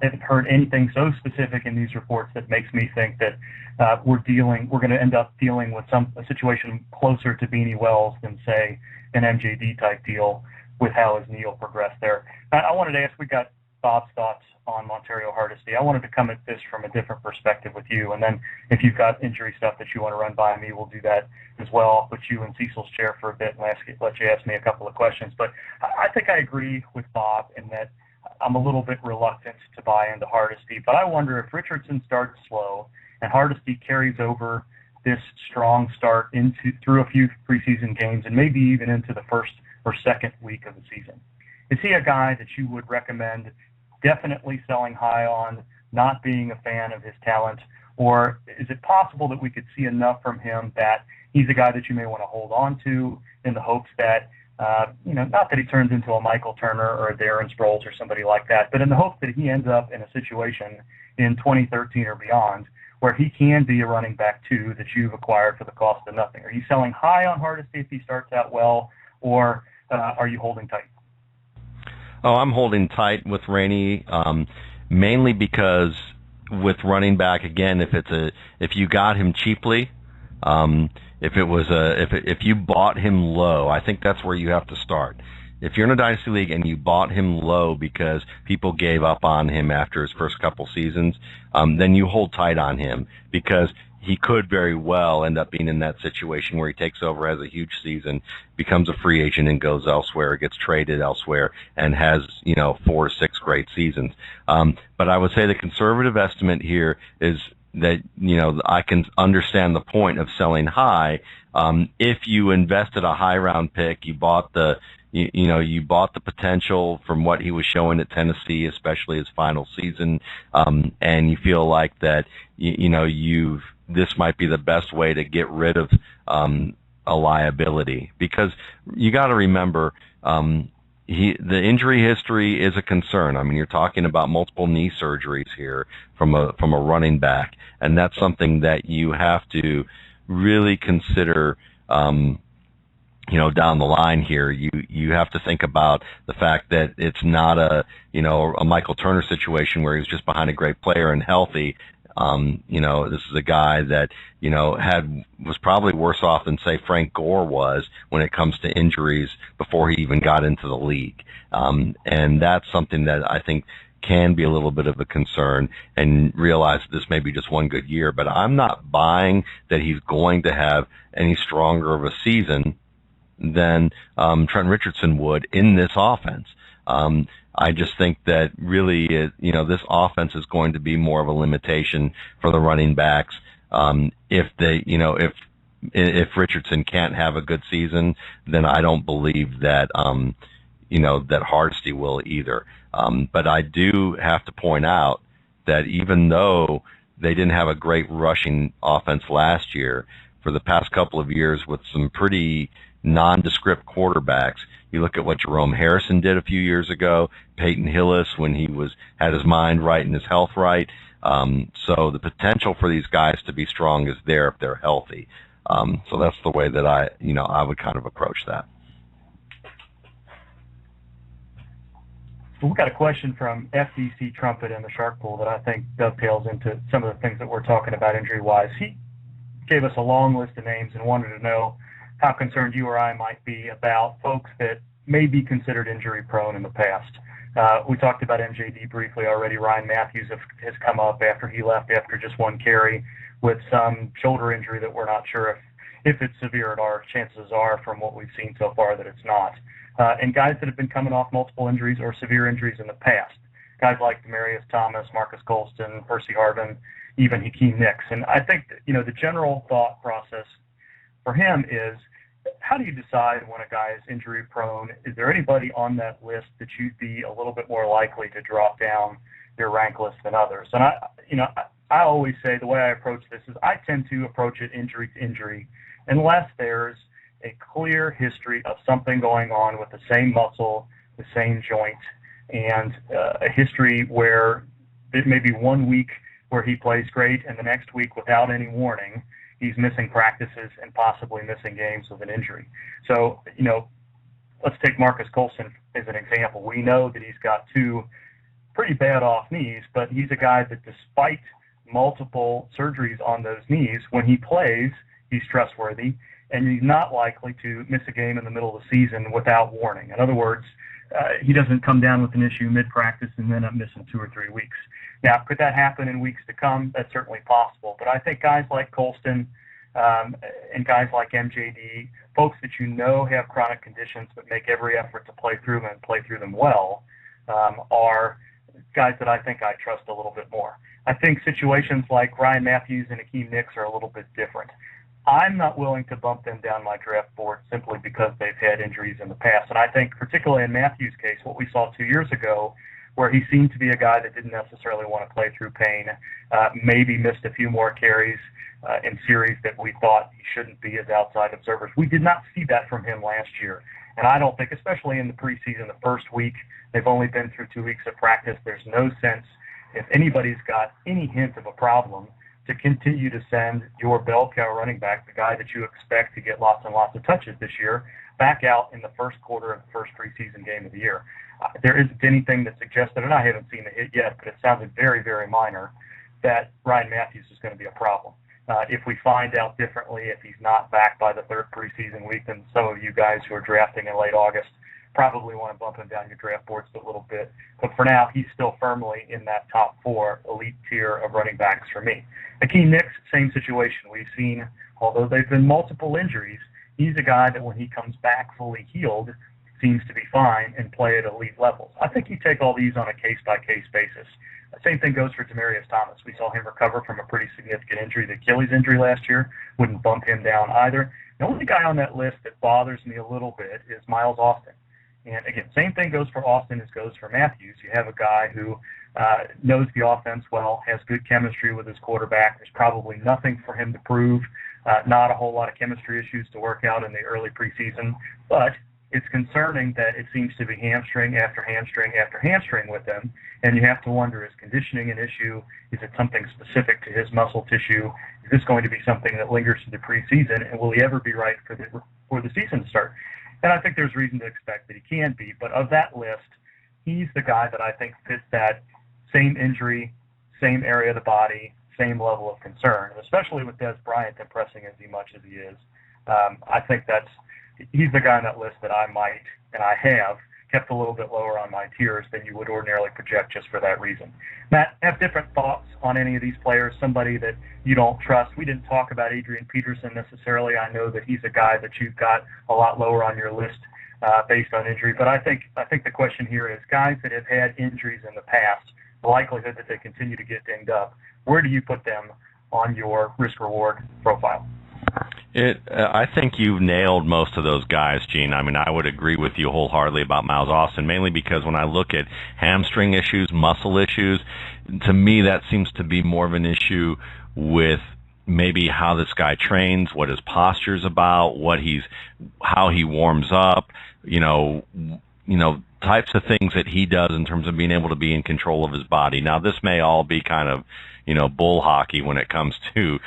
I haven't heard anything so specific in these reports that makes me think that we're going to end up dealing with a situation closer to Beanie Wells than, say, an MJD type deal with how his knee will progress there. I wanted to ask, we got Bob's thoughts on Montario Hardesty. I wanted to come at this from a different perspective with you, and then if you've got injury stuff that you want to run by me, we'll do that as well. I'll put you in Cecil's chair for a bit and let you ask me a couple of questions. But I think I agree with Bob in that I'm a little bit reluctant to buy into Hardesty, but I wonder if Richardson starts slow and Hardesty carries over this strong start through a few preseason games and maybe even into the first or second week of the season. Is he a guy that you would recommend definitely selling high on, not being a fan of his talent, or is it possible that we could see enough from him that he's a guy that you may want to hold on to in the hopes that, not that he turns into a Michael Turner or a Darren Sproles or somebody like that, but in the hopes that he ends up in a situation in 2013 or beyond where he can be a running back too that you've acquired for the cost of nothing? Are you selling high on Hardesty if he starts out well, or are you holding tight? Oh, I'm holding tight with Rainey, mainly because with running back, again, if you got him cheaply, if you bought him low, I think that's where you have to start. If you're in a dynasty league and you bought him low because people gave up on him after his first couple seasons, then you hold tight on him, because he could very well end up being in that situation where he takes over, has a huge season, becomes a free agent and goes elsewhere, gets traded elsewhere, and has 4 or 6 great seasons. But I would say the conservative estimate here is I can understand the point of selling high. If you invested a high round pick, you bought the potential from what he was showing at Tennessee, especially his final season, and you feel like that this might be the best way to get rid of a liability, because you got to remember the injury history is a concern. I mean, you're talking about multiple knee surgeries here from a running back, and that's something that you have to really consider. Down the line here, you have to think about the fact that it's not a Michael Turner situation where he's just behind a great player and healthy. This is a guy that, was probably worse off than, say, Frank Gore was when it comes to injuries before he even got into the league. And that's something that I think can be a little bit of a concern, and realize this may be just one good year, but I'm not buying that he's going to have any stronger of a season than Trent Richardson would in this offense. I just think that really, this offense is going to be more of a limitation for the running backs. If Richardson can't have a good season, then I don't believe that, that Hardesty will either. But I do have to point out that even though they didn't have a great rushing offense last year, for the past couple of years with some pretty nondescript quarterbacks, you look at what Jerome Harrison did a few years ago, Peyton Hillis when he had his mind right and his health right. So the potential for these guys to be strong is there if they're healthy. So that's the way that I would kind of approach that. We've got a question from FDC Trumpet in the Shark Pool that I think dovetails into some of the things that we're talking about injury-wise. He gave us a long list of names and wanted to know how concerned you or I might be about folks that may be considered injury-prone in the past. We talked about MJD briefly already. Ryan Matthews has come up after he left after just one carry with some shoulder injury that we're not sure if it's severe at all. Chances are, from what we've seen so far, that it's not. And guys that have been coming off multiple injuries or severe injuries in the past. Guys like Demarius Thomas, Marcus Colston, Percy Harvin, even Hakeem Nicks. And I think that, the general thought process for him is, how do you decide when a guy is injury prone? Is there anybody on that list that you'd be a little bit more likely to drop down your rank list than others? And I always say the way I approach this is I tend to approach it injury to injury unless there's a clear history of something going on with the same muscle, the same joint, and a history where it may be 1 week where he plays great and the next week without any warning he's missing practices and possibly missing games with an injury. So, let's take Marcus Colston as an example. We know that he's got two pretty bad off knees, but he's a guy that despite multiple surgeries on those knees, when he plays, he's trustworthy, and he's not likely to miss a game in the middle of the season without warning. In other words, he doesn't come down with an issue mid-practice and then I'm missing 2 or 3 weeks. Now, could that happen in weeks to come? That's certainly possible. But I think guys like Colston and guys like MJD, folks that have chronic conditions but make every effort to play through them and play through them well, are guys that I think I trust a little bit more. I think situations like Ryan Matthews and Hakeem Nicks are a little bit different. I'm not willing to bump them down my draft board simply because they've had injuries in the past. And I think particularly in Matthews' case, what we saw 2 years ago, where he seemed to be a guy that didn't necessarily want to play through pain, maybe missed a few more carries in series that we thought he shouldn't be as outside observers. We did not see that from him last year. And I don't think, especially in the preseason, the first week, they've only been through 2 weeks of practice. There's no sense, if anybody's got any hint of a problem, to continue to send your bell cow running back, the guy that you expect to get lots and lots of touches this year, back out in the first quarter of the first preseason game of the year. There isn't anything that suggested, and I haven't seen the hit yet, but it sounded very, very minor, that Ryan Matthews is going to be a problem. If we find out differently, if he's not back by the third preseason week, then some of you guys who are drafting in late August probably want to bump him down your draft boards a little bit. But for now, he's still firmly in that top 4 elite tier of running backs for me. Hakeem Nicks, same situation. We've seen, although there've been multiple injuries, he's a guy that when he comes back fully healed, seems to be fine and play at elite levels. I think you take all these on a case-by-case basis. The same thing goes for Demaryius Thomas. We saw him recover from a pretty significant injury, the Achilles injury last year. Wouldn't bump him down either. The only guy on that list that bothers me a little bit is Miles Austin. And again, same thing goes for Austin as goes for Matthews. You have a guy who knows the offense well, has good chemistry with his quarterback. There's probably nothing for him to prove, not a whole lot of chemistry issues to work out in the early preseason. But it's concerning that it seems to be hamstring after hamstring after hamstring with him. And you have to wonder, is conditioning an issue? Is it something specific to his muscle tissue? Is this going to be something that lingers through the preseason? And will he ever be right for the season to start? And I think there's reason to expect that he can be. But of that list, he's the guy that I think fits that same injury, same area of the body, same level of concern. And especially with Des Bryant impressing as much as he is, I think he's the guy on that list that I might, and I have, kept a little bit lower on my tiers than you would ordinarily project just for that reason. Matt, have different thoughts on any of these players, somebody that you don't trust? We didn't talk about Adrian Peterson necessarily. I know that he's a guy that you've got a lot lower on your list based on injury, but I think the question here is guys that have had injuries in the past, the likelihood that they continue to get dinged up, where do you put them on your risk-reward profile? I think you've nailed most of those guys, Gene. I mean, I would agree with you wholeheartedly about Miles Austin, mainly because when I look at hamstring issues, muscle issues, to me that seems to be more of an issue with maybe how this guy trains, what his posture's about, how he warms up, types of things that he does in terms of being able to be in control of his body. Now, this may all be kind of, bull hockey when it comes to,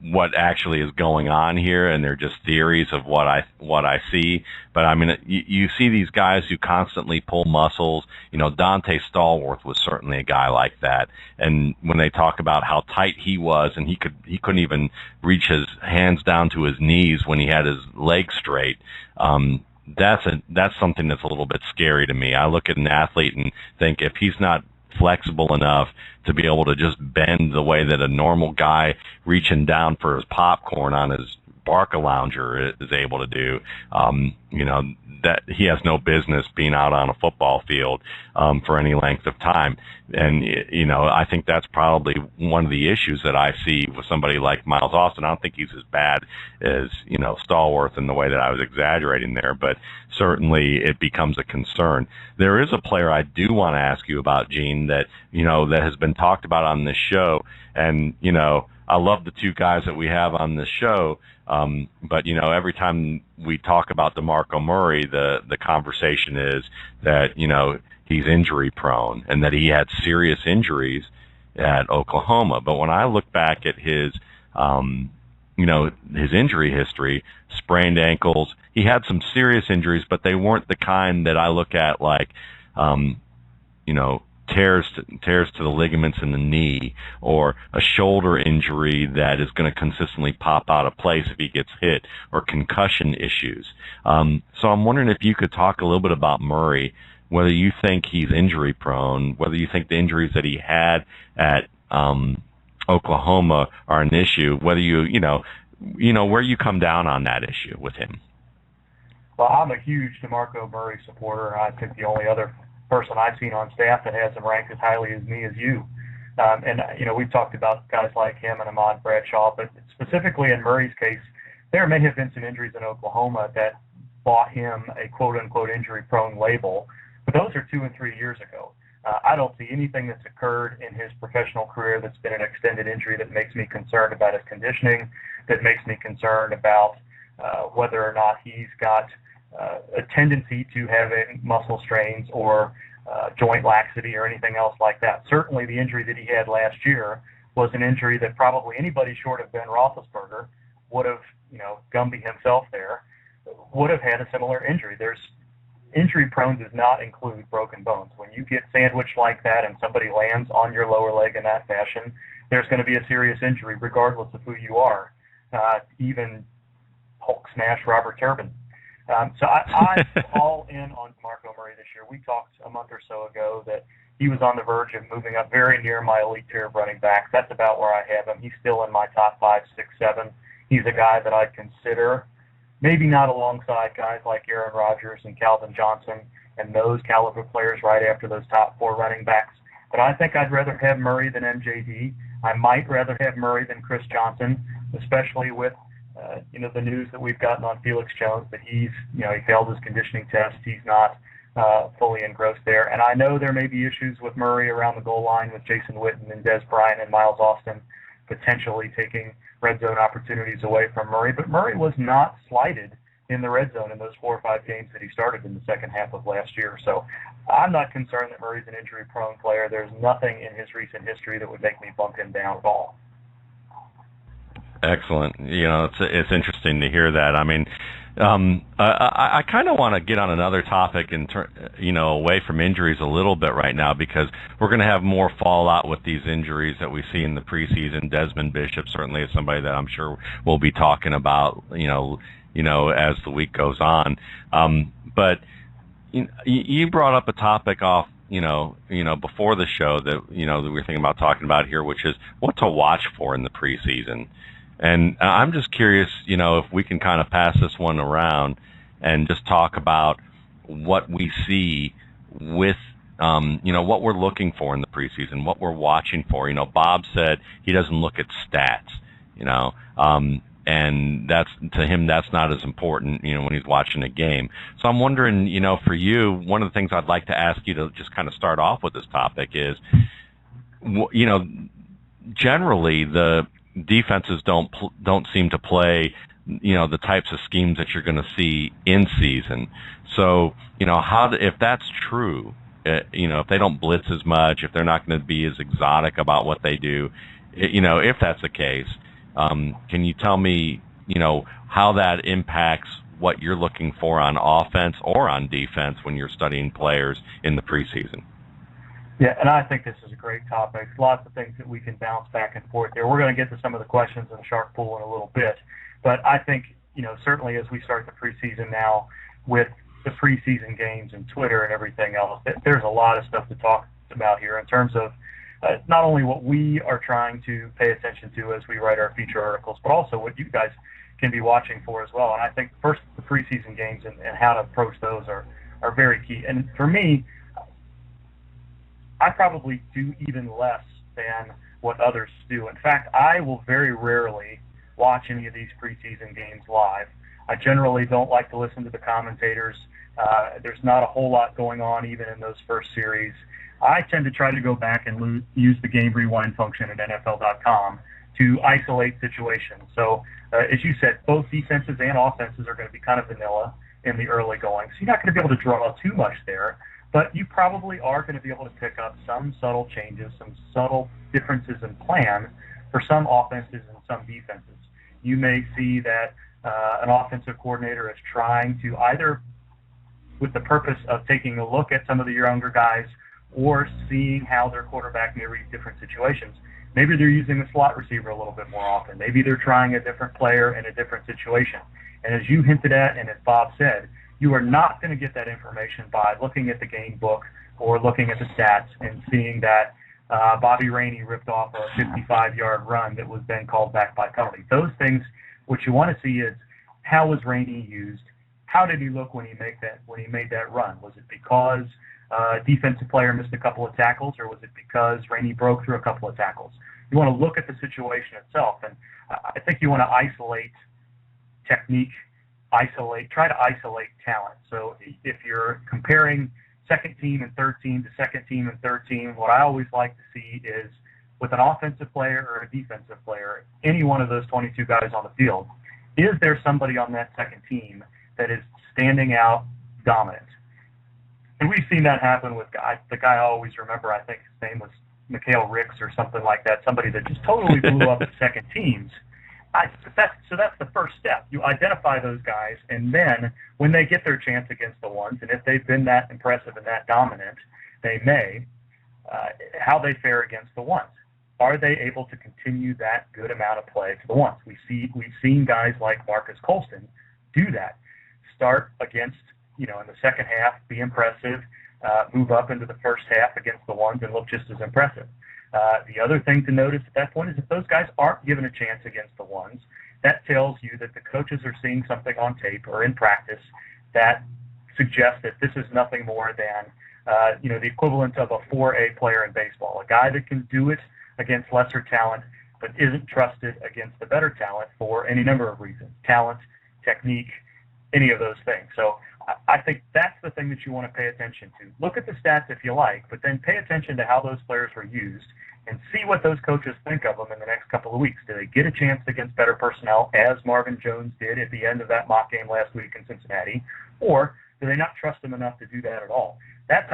what actually is going on here, and they're just theories of what I see. But I mean, you see these guys who constantly pull muscles. Dante Stallworth was certainly a guy like that. And when they talk about how tight he was, and he couldn't even reach his hands down to his knees when he had his legs straight. That's something that's a little bit scary to me. I look at an athlete and think if he's not flexible enough to be able to just bend the way that a normal guy reaching down for his popcorn on his Barca-Lounger is able to do, that he has no business being out on a football field for any length of time. And, I think that's probably one of the issues that I see with somebody like Miles Austin. I don't think he's as bad as, Stallworth in the way that I was exaggerating there, but certainly it becomes a concern. There is a player I do want to ask you about, Gene, that, that has been talked about on this show. And, I love the two guys that we have on this show. But, every time we talk about DeMarco Murray, the conversation is that, he's injury prone and that he had serious injuries at Oklahoma. But when I look back at his injury history, sprained ankles, he had some serious injuries, but they weren't the kind that I look at like, tears to the ligaments in the knee, or a shoulder injury that is going to consistently pop out of place if he gets hit, or concussion issues. So I'm wondering if you could talk a little bit about Murray, whether you think he's injury prone, whether you think the injuries that he had at Oklahoma are an issue, whether where you come down on that issue with him. Well, I'm a huge DeMarco Murray supporter. I think the only other person I've seen on staff that has him ranked as highly as me is you. We've talked about guys like him and Ahmad Bradshaw, but specifically in Murray's case, there may have been some injuries in Oklahoma that bought him a quote-unquote injury-prone label, but those are 2 and 3 years ago. I don't see anything that's occurred in his professional career that's been an extended injury that makes me concerned about his conditioning, that makes me concerned about whether or not he's got a tendency to having muscle strains or joint laxity or anything else like that. Certainly the injury that he had last year was an injury that probably anybody short of Ben Roethlisberger would have, Gumby himself there, would have had a similar injury. Injury prone does not include broken bones. When you get sandwiched like that and somebody lands on your lower leg in that fashion, there's going to be a serious injury regardless of who you are, even Hulk smash Robert Turbin. So I'm all in on DeMarco Murray this year. We talked a month or so ago that he was on the verge of moving up very near my elite tier of running backs. That's about where I have him. He's still in my top 5, 6, 7. He's a guy that I consider maybe not alongside guys like Aaron Rodgers and Calvin Johnson and those caliber players right after those top 4 running backs. But I think I'd rather have Murray than MJD. I might rather have Murray than Chris Johnson, especially with the news that we've gotten on Felix Jones that he failed his conditioning test. He's not fully engrossed there. And I know there may be issues with Murray around the goal line with Jason Witten and Des Bryant and Miles Austin potentially taking red zone opportunities away from Murray. But Murray was not slighted in the red zone in those 4 or 5 games that he started in the second half of last year. So I'm not concerned that Murray's an injury-prone player. There's nothing in his recent history that would make me bump him down at all. Excellent. It's interesting to hear that. I mean, I kind of want to get on another topic and away from injuries a little bit right now, because we're going to have more fallout with these injuries that we see in the preseason. Desmond Bishop certainly is somebody that I'm sure we'll be talking about, as the week goes on. But you brought up a topic off, before the show that we were thinking about talking about here, which is what to watch for in the preseason. And I'm just curious, if we can kind of pass this one around and just talk about what we see with, what we're looking for in the preseason, what we're watching for. Bob said he doesn't look at stats, and to him, that's not as important, when he's watching a game. So I'm wondering, for you, one of the things I'd like to ask you to just kind of start off with this topic is, generally the defenses don't seem to play, the types of schemes that you're going to see in season. So, if that's true, if they don't blitz as much, if they're not going to be as exotic about what they do, if that's the case, can you tell me, how that impacts what you're looking for on offense or on defense when you're studying players in the preseason? Yeah, and I think this is a great topic. Lots of things that we can bounce back and forth there. We're going to get to some of the questions in the Shark Pool in a little bit. But I think, certainly as we start the preseason now with the preseason games and Twitter and everything else, there's a lot of stuff to talk about here in terms of not only what we are trying to pay attention to as we write our feature articles, but also what you guys can be watching for as well. And I think first the preseason games and how to approach those are very key. And for me, I probably do even less than what others do. In fact, I will very rarely watch any of these preseason games live. I generally don't like to listen to the commentators. There's not a whole lot going on even in those first series. I tend to try to go back and use the game rewind function at NFL.com to isolate situations. So, as you said, both defenses and offenses are going to be kind of vanilla in the early going. So you're not going to be able to draw too much there. But you probably are going to be able to pick up some subtle changes, some subtle differences in plan for some offenses and some defenses. You may see that an offensive coordinator is trying to either with the purpose of taking a look at some of the younger guys or seeing how their quarterback may read different situations. Maybe they're using the slot receiver a little bit more often. Maybe they're trying a different player in a different situation. And as you hinted at and as Bob said, you are not going to get that information by looking at the game book or looking at the stats and seeing that Bobby Rainey ripped off a 55-yard run that was then called back by penalty. Those things, what you want to see is how was Rainey used? How did he look when he made that run? Was it because a defensive player missed a couple of tackles, or was it because Rainey broke through a couple of tackles? You want to look at the situation itself, and I think you want to isolate technique. Try to isolate talent. So if you're comparing second team and third team to second team and third team, what I always like to see is with an offensive player or a defensive player, any one of those 22 guys on the field, is there somebody on that second team that is standing out dominant? And we've seen that happen with the guy I always remember, I think his name was Mikhail Ricks or something like that, somebody that just totally blew up the second teams. So that's the first step. You identify those guys, and then when they get their chance against the ones, and if they've been that impressive and that dominant, they may, how they fare against the ones. Are they able to continue that good amount of play to the ones? We've seen guys like Marcus Colston do that. Start against, in the second half, be impressive, move up into the first half against the ones and look just as impressive. The other thing to notice at that point is if those guys aren't given a chance against the ones, that tells you that the coaches are seeing something on tape or in practice that suggests that this is nothing more than the equivalent of a 4A player in baseball, a guy that can do it against lesser talent but isn't trusted against the better talent for any number of reasons, talent, technique, any of those things. So I think that's the thing that you want to pay attention to. Look at the stats if you like, but then pay attention to how those players were used and see what those coaches think of them in the next couple of weeks. Do they get a chance against better personnel, as Marvin Jones did at the end of that mock game last week in Cincinnati, or do they not trust him enough to do that at all? That's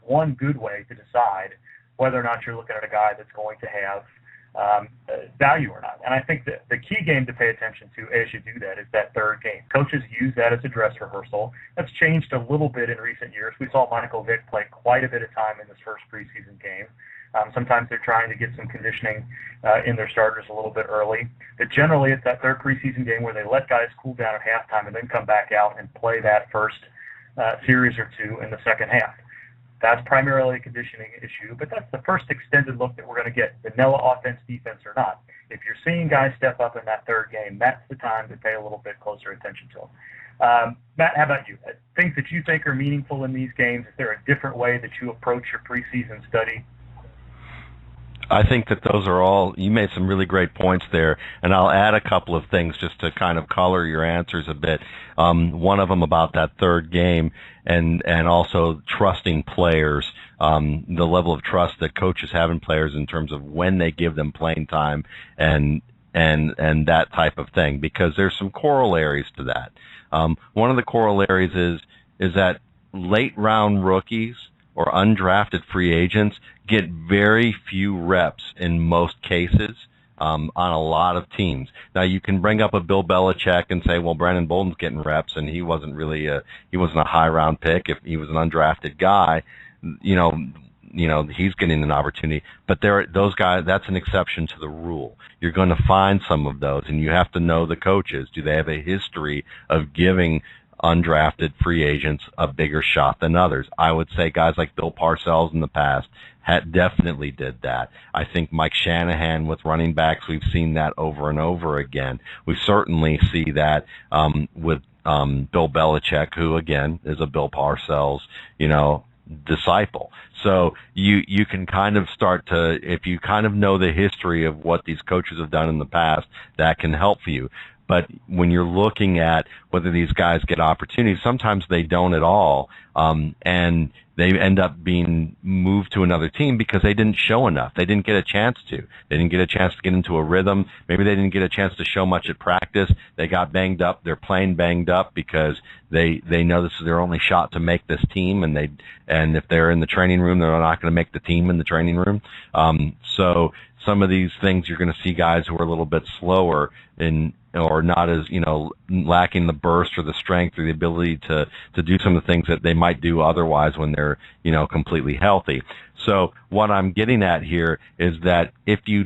one good way to decide whether or not you're looking at a guy that's going to have value or not. And I think that the key game to pay attention to as you do that is that third game. Coaches use that as a dress rehearsal. That's changed a little bit in recent years. We saw Michael Vick play quite a bit of time in this first preseason game. Sometimes they're trying to get some conditioning in their starters a little bit early. But generally, it's that third preseason game where they let guys cool down at halftime and then come back out and play that first series or two in the second half. That's primarily a conditioning issue, but that's the first extended look that we're going to get, vanilla offense, defense, or not. If you're seeing guys step up in that third game, that's the time to pay a little bit closer attention to them. Matt, how about you? Things that you think are meaningful in these games, is there a different way that you approach your preseason study? I think that those are all, you made some really great points there, and I'll add a couple of things just to kind of color your answers a bit. One of them about that third game and also trusting players, the level of trust that coaches have in players in terms of when they give them playing time and that type of thing, because there's some corollaries to that. One of the corollaries is that late round rookies or undrafted free agents get very few reps in most cases on a lot of teams. Now, you can bring up a Bill Belichick and say, well, Brandon Bolden's getting reps, and he wasn't a high round pick. If he was an undrafted guy, he's getting an opportunity. But those guys, that's an exception to the rule. You're going to find some of those, and you have to know the coaches. Do they have a history of giving undrafted free agents a bigger shot than others? I would say guys like Bill Parcells in the past definitely did that. I think Mike Shanahan with running backs, we've seen that over and over again. We certainly see that with Bill Belichick, who again is a Bill Parcells, disciple. So you can kind of start to, if you kind of know the history of what these coaches have done in the past, that can help you. But when you're looking at whether these guys get opportunities, sometimes they don't at all, and they end up being moved to another team because they didn't show enough. They didn't get a chance to. They didn't get a chance to get into a rhythm. Maybe they didn't get a chance to show much at practice. They got banged up. They're playing banged up because they know this is their only shot to make this team, and if they're in the training room, they're not going to make the team in the training room. So some of these things, you're going to see guys who are a little bit slower or not as, lacking the burst or the strength or the ability to do some of the things that they might do otherwise when they're, completely healthy. So what I'm getting at here is that if you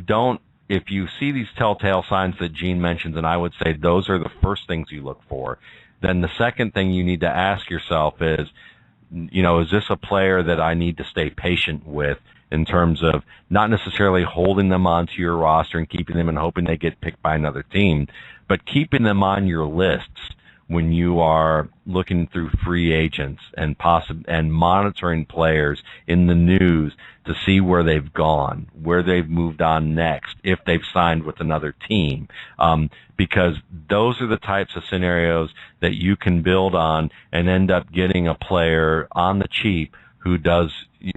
see these telltale signs that Gene mentions, and I would say those are the first things you look for, then the second thing you need to ask yourself is this a player that I need to stay patient with, in terms of not necessarily holding them onto your roster and keeping them and hoping they get picked by another team, but keeping them on your lists when you are looking through free agents and monitoring players in the news to see where they've gone, where they've moved on next, if they've signed with another team, because those are the types of scenarios that you can build on and end up getting a player on the cheap who does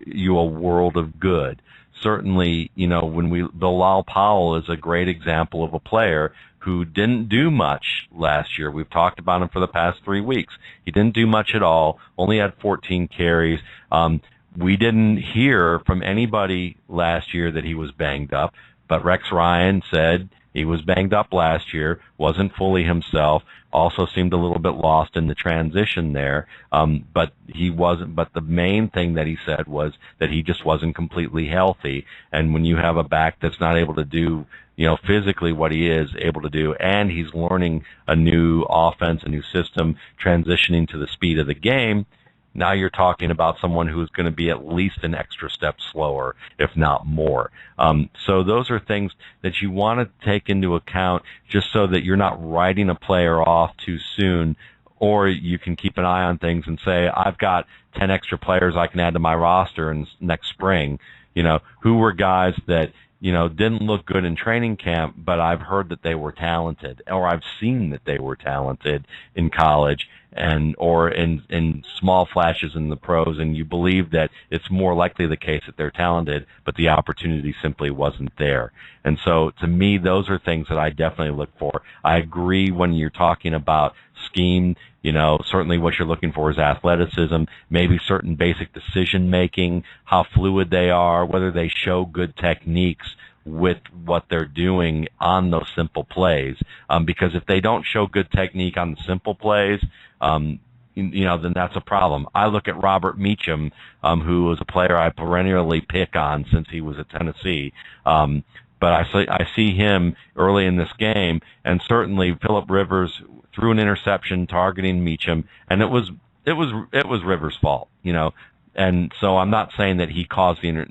you a world of good. Certainly, Bilal Powell is a great example of a player who didn't do much last year. We've talked about him for the past 3 weeks. He didn't do much at all, only had 14 carries. We didn't hear from anybody last year that he was banged up, but Rex Ryan said he was banged up last year, wasn't fully himself, also seemed a little bit lost in the transition there, but he wasn't. But the main thing that he said was that he just wasn't completely healthy. And when you have a back that's not able to do, physically what he is able to do, and he's learning a new offense, a new system, transitioning to the speed of the game, Now you're talking about someone who is going to be at least an extra step slower, if not more. So those are things that you want to take into account just so that you're not writing a player off too soon, or you can keep an eye on things and say, I've got 10 extra players I can add to my roster next spring. Who were guys that, didn't look good in training camp, but I've heard that they were talented, or I've seen that they were talented in college or in small flashes in the pros, and you believe that it's more likely the case that they're talented, but the opportunity simply wasn't there. And so to me, those are things that I definitely look for. I agree when you're talking about scheme, certainly what you're looking for is athleticism, maybe certain basic decision making, how fluid they are, whether they show good techniques with what they're doing on those simple plays. Because if they don't show good technique on the simple plays, then that's a problem. I look at Robert Meacham, who was a player I perennially pick on since he was at Tennessee. But I see him early in this game, and certainly Phillip Rivers threw an interception targeting Meacham, and it was Rivers' fault, And so I'm not saying that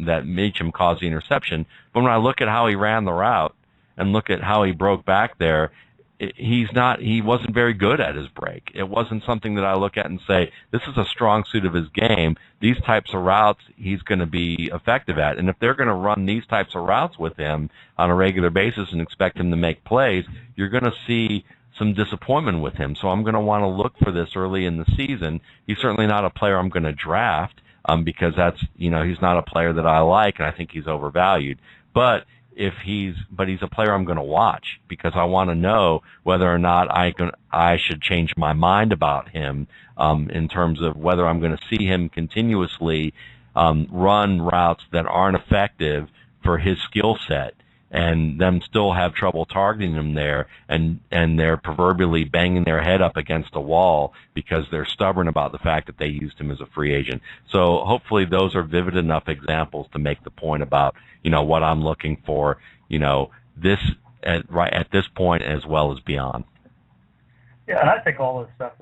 that Meacham caused the interception, but when I look at how he ran the route and look at how he broke back there, he wasn't very good at his break. It wasn't something that I look at and say, this is a strong suit of his game. These types of routes he's going to be effective at. And if they're going to run these types of routes with him on a regular basis and expect him to make plays, you're going to see some disappointment with him. So I'm going to want to look for this early in the season. He's certainly not a player I'm going to draft because he's not a player that I like, and I think he's overvalued. But he's a player I'm going to watch because I want to know whether or not I should change my mind about him in terms of whether I'm going to see him continuously run routes that aren't effective for his skill set, and them still have trouble targeting him there, and they're proverbially banging their head up against a wall because they're stubborn about the fact that they used him as a free agent. So hopefully those are vivid enough examples to make the point about, what I'm looking for, right at this point as well as beyond. Yeah, and I think all this stuff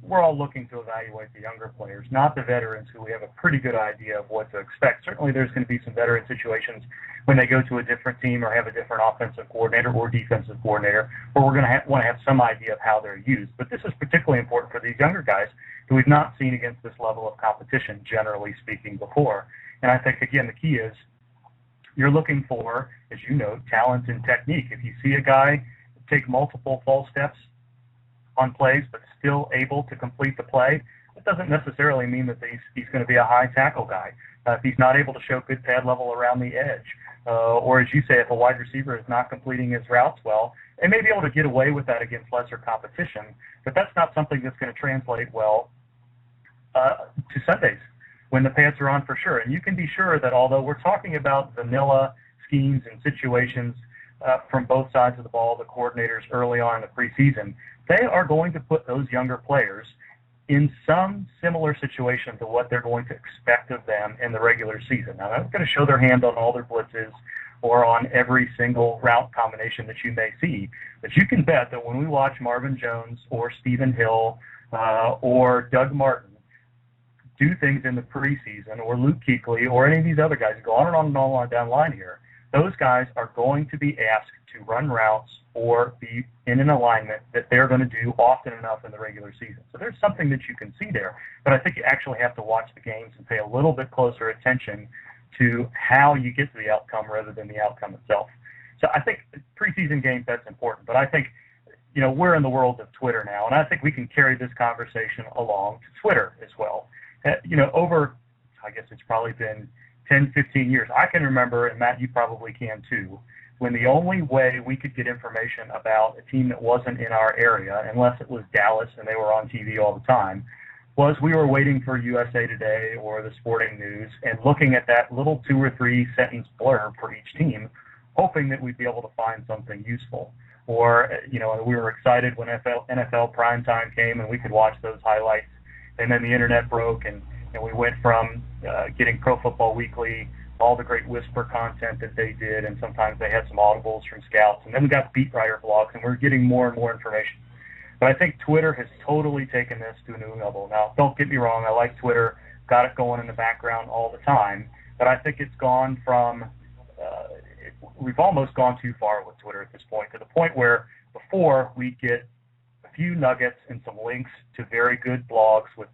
we're all looking to evaluate the younger players, not the veterans who we have a pretty good idea of what to expect. Certainly there's going to be some veteran situations when they go to a different team or have a different offensive coordinator or defensive coordinator, where we're going to want to have some idea of how they're used. But this is particularly important for these younger guys who we've not seen against this level of competition, generally speaking, before. And I think, again, the key is you're looking for, as you know, talent and technique. If you see a guy take multiple false steps on plays but still able to complete the play, it doesn't necessarily mean that he's going to be a high tackle guy. If he's not able to show good pad level around the edge, or as you say, if a wide receiver is not completing his routes well, they may be able to get away with that against lesser competition, but that's not something that's going to translate well to Sundays when the pads are on for sure. And you can be sure that although we're talking about vanilla schemes and situations from both sides of the ball, the coordinators early on in the preseason, they are going to put those younger players in some similar situation to what they're going to expect of them in the regular season. Now, they're not going to show their hand on all their blitzes or on every single route combination that you may see, but you can bet that when we watch Marvin Jones or Stephen Hill or Doug Martin do things in the preseason, or Luke Kuechly or any of these other guys, go on and on and on down the line here, those guys are going to be asked to run routes or be in an alignment that they're going to do often enough in the regular season. So there's something that you can see there, but I think you actually have to watch the games and pay a little bit closer attention to how you get to the outcome rather than the outcome itself. So I think preseason games, that's important, but I think, we're in the world of Twitter now, and I think we can carry this conversation along to Twitter as well. Over, I guess it's probably been 10, 15 years. I can remember, and Matt, you probably can too, when the only way we could get information about a team that wasn't in our area, unless it was Dallas and they were on TV all the time, was we were waiting for USA Today or the Sporting News and looking at that little 2 or 3 sentence blurb for each team, hoping that we'd be able to find something useful. Or, we were excited when NFL primetime came and we could watch those highlights. And then the internet broke, and we went from getting Pro Football Weekly, all the great whisper content that they did, and sometimes they had some audibles from scouts, and then we got beat writer blogs, and we're getting more and more information. But I think Twitter has totally taken this to a new level. Now, don't get me wrong, I like Twitter, got it going in the background all the time, but I think it's gone from, we've almost gone too far with Twitter at this point, to the point where before we get a few nuggets and some links to very good blogs with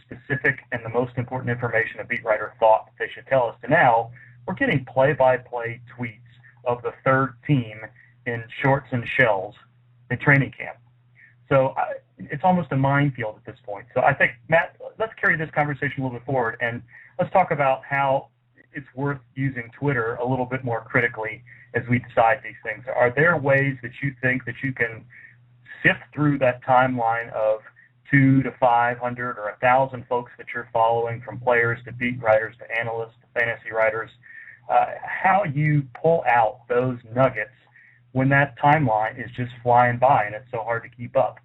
specific and the most important information a beat writer thought that they should tell us, to now we're getting play-by-play tweets of the third team in shorts and shells in training camp. So it's almost a minefield at this point. So I think, Matt, let's carry this conversation a little bit forward, and let's talk about how it's worth using Twitter a little bit more critically as we decide these things. Are there ways that you think that you can sift through that timeline of 200 to 500 or 1,000 folks that you're following, from players to beat writers to analysts to fantasy writers, how you pull out those nuggets when that timeline is just flying by and it's so hard to keep up?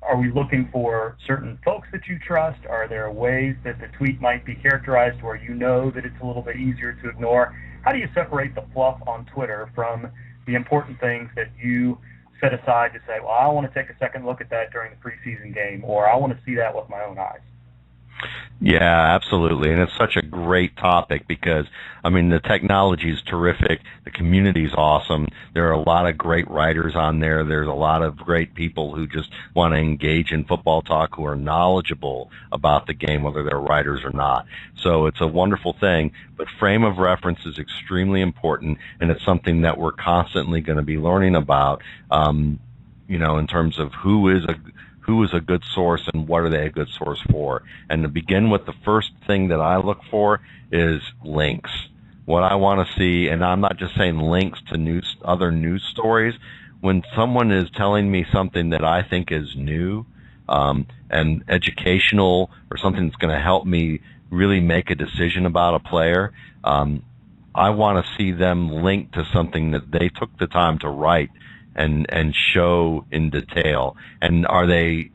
Are we looking for certain folks that you trust? Are there ways that the tweet might be characterized where you know that it's a little bit easier to ignore? How do you separate the fluff on Twitter from the important things that you set aside to say, well, I want to take a second look at that during the preseason game, or I want to see that with my own eyes? Yeah, absolutely. And it's such a great topic because, I mean, the technology is terrific. The community is awesome. There are a lot of great writers on there. There's a lot of great people who just want to engage in football talk, who are knowledgeable about the game, whether they're writers or not. So it's a wonderful thing. But frame of reference is extremely important, and it's something that we're constantly going to be learning about, in terms of who is a good source and what are they a good source for. And to begin with, the first thing that I look for is links. What I want to see, and I'm not just saying links to other news stories, when someone is telling me something that I think is new and educational, or something that's going to help me really make a decision about a player, I want to see them linked to something that they took the time to write and show in detail. And are they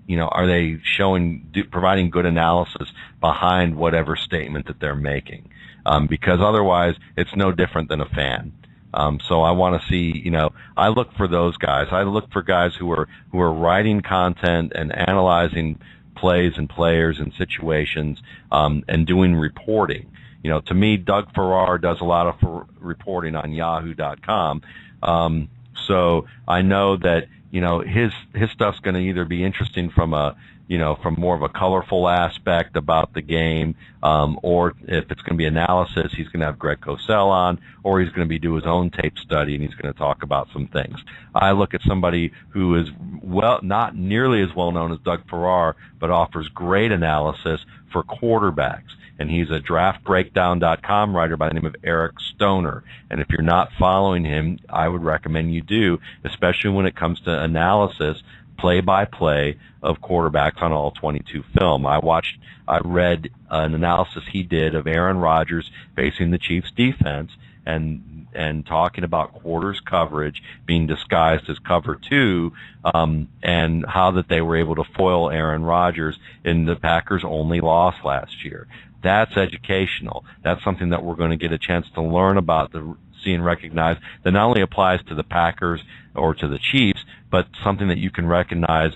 providing good analysis behind whatever statement that they're making? Because otherwise, it's no different than a fan. So I want to see, I look for those guys. I look for guys who are writing content and analyzing plays and players and situations, and doing reporting. To me, Doug Farrar does a lot of reporting on Yahoo.com. So I know that, his stuff's going to either be interesting from more of a colorful aspect about the game, or if it's going to be analysis, he's going to have Greg Cosell on, or he's going to do his own tape study and he's going to talk about some things. I look at somebody who is not nearly as well known as Doug Farrar, but offers great analysis for quarterbacks. And he's a draftbreakdown.com writer by the name of Eric Stoner. And if you're not following him, I would recommend you do, especially when it comes to analysis, play-by-play of quarterbacks on all 22 film. I read an analysis he did of Aaron Rodgers facing the Chiefs defense and talking about quarters coverage being disguised as cover two, and how that they were able to foil Aaron Rodgers in the Packers' only loss last year. That's educational. That's something that we're going to get a chance to learn about, see and recognize, that not only applies to the Packers or to the Chiefs, but something that you can recognize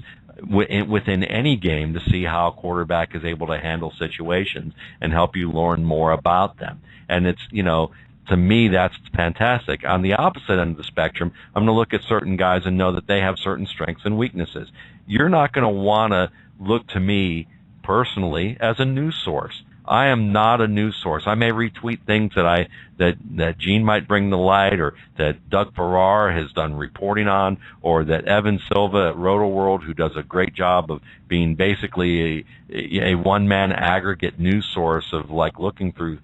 within any game to see how a quarterback is able to handle situations and help you learn more about them. And it's, to me, that's fantastic. On the opposite end of the spectrum, I'm going to look at certain guys and know that they have certain strengths and weaknesses. You're not going to want to look to me personally as a news source. I am not a news source. I may retweet things that Gene might bring to light, or that Doug Farrar has done reporting on, or that Evan Silva at Roto-World, who does a great job of being basically a one-man aggregate news source of looking through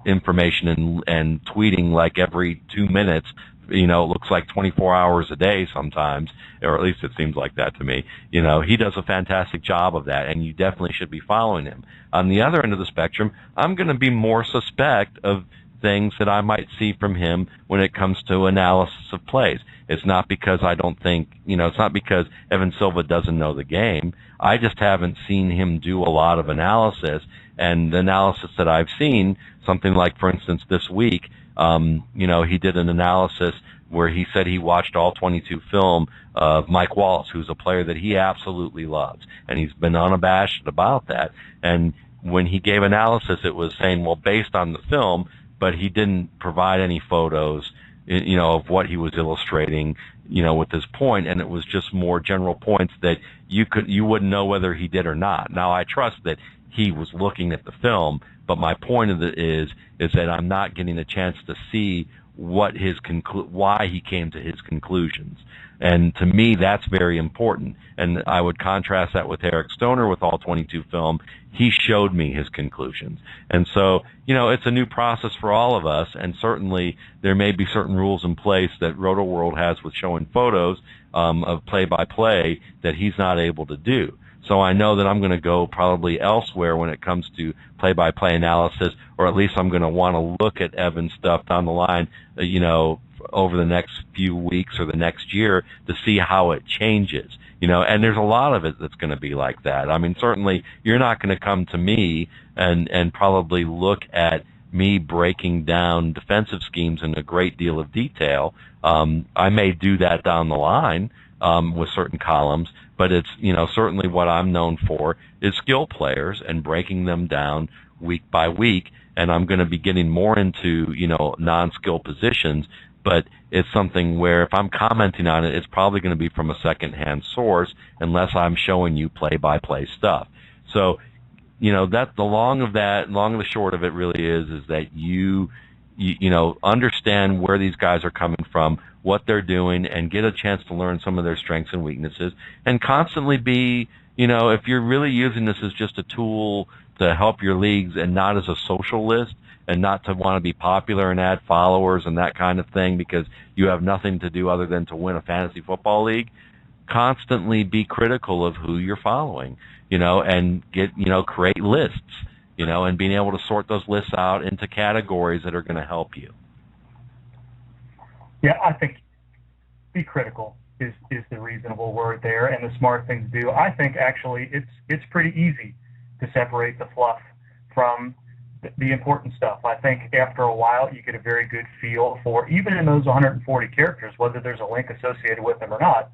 information and tweeting every 2 minutes. It looks like 24 hours a day sometimes, or at least it seems like that to me. He does a fantastic job of that, and you definitely should be following him. On the other end of the spectrum, I'm going to be more suspect of things that I might see from him when it comes to analysis of plays. It's not because I don't think, it's not because Evan Silva doesn't know the game. I just haven't seen him do a lot of analysis, and the analysis that I've seen, something like, for instance, this week, he did an analysis where he said he watched all 22 film of Mike Wallace, who's a player that he absolutely loves, and he's been unabashed about that. And when he gave analysis, it was saying, well, based on the film, but he didn't provide any photos, of what he was illustrating, with this point, and it was just more general points that you wouldn't know whether he did or not. Now, I trust that he was looking at the film, but my point of it is that I'm not getting a chance to see what why he came to his conclusions. And to me, that's very important. And I would contrast that with Eric Stoner with all 22 film. He showed me his conclusions. And so, it's a new process for all of us, and certainly there may be certain rules in place that Roto World has with showing photos of play-by-play that he's not able to do. So I know that I'm going to go probably elsewhere when it comes to play-by-play analysis, or at least I'm going to want to look at Evan's stuff down the line, over the next few weeks or the next year to see how it changes. And there's a lot of it that's going to be like that. I mean, certainly you're not going to come to me and probably look at me breaking down defensive schemes in a great deal of detail. I may do that down the line with certain columns, but it's, certainly what I'm known for is skill players and breaking them down week by week. And I'm going to be getting more into, non-skill positions, but it's something where if I'm commenting on it, it's probably going to be from a second-hand source unless I'm showing you play-by-play stuff. So, that's the long of the short of it really is that you understand where these guys are coming from, what they're doing, and get a chance to learn some of their strengths and weaknesses, and constantly be, if you're really using this as just a tool to help your leagues and not as a social list, and not to want to be popular and add followers and that kind of thing because you have nothing to do other than to win a fantasy football league, constantly be critical of who you're following, and get, create lists, and being able to sort those lists out into categories that are going to help you. Yeah, I think be critical is the reasonable word there and the smart thing to do. I think actually it's pretty easy to separate the fluff from the important stuff. I think after a while you get a very good feel for, even in those 140 characters, whether there's a link associated with them or not,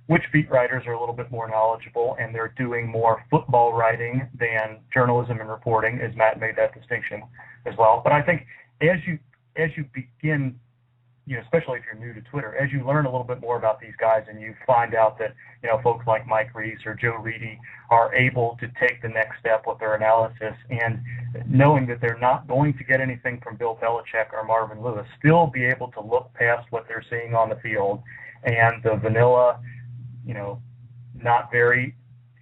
which beat writers are a little bit more knowledgeable and they're doing more football writing than journalism and reporting, as Matt made that distinction as well. But I think as you begin, especially if you're new to Twitter, as you learn a little bit more about these guys and you find out that, folks like Mike Reese or Joe Reedy are able to take the next step with their analysis, and knowing that they're not going to get anything from Bill Belichick or Marvin Lewis, still be able to look past what they're seeing on the field and the vanilla, not very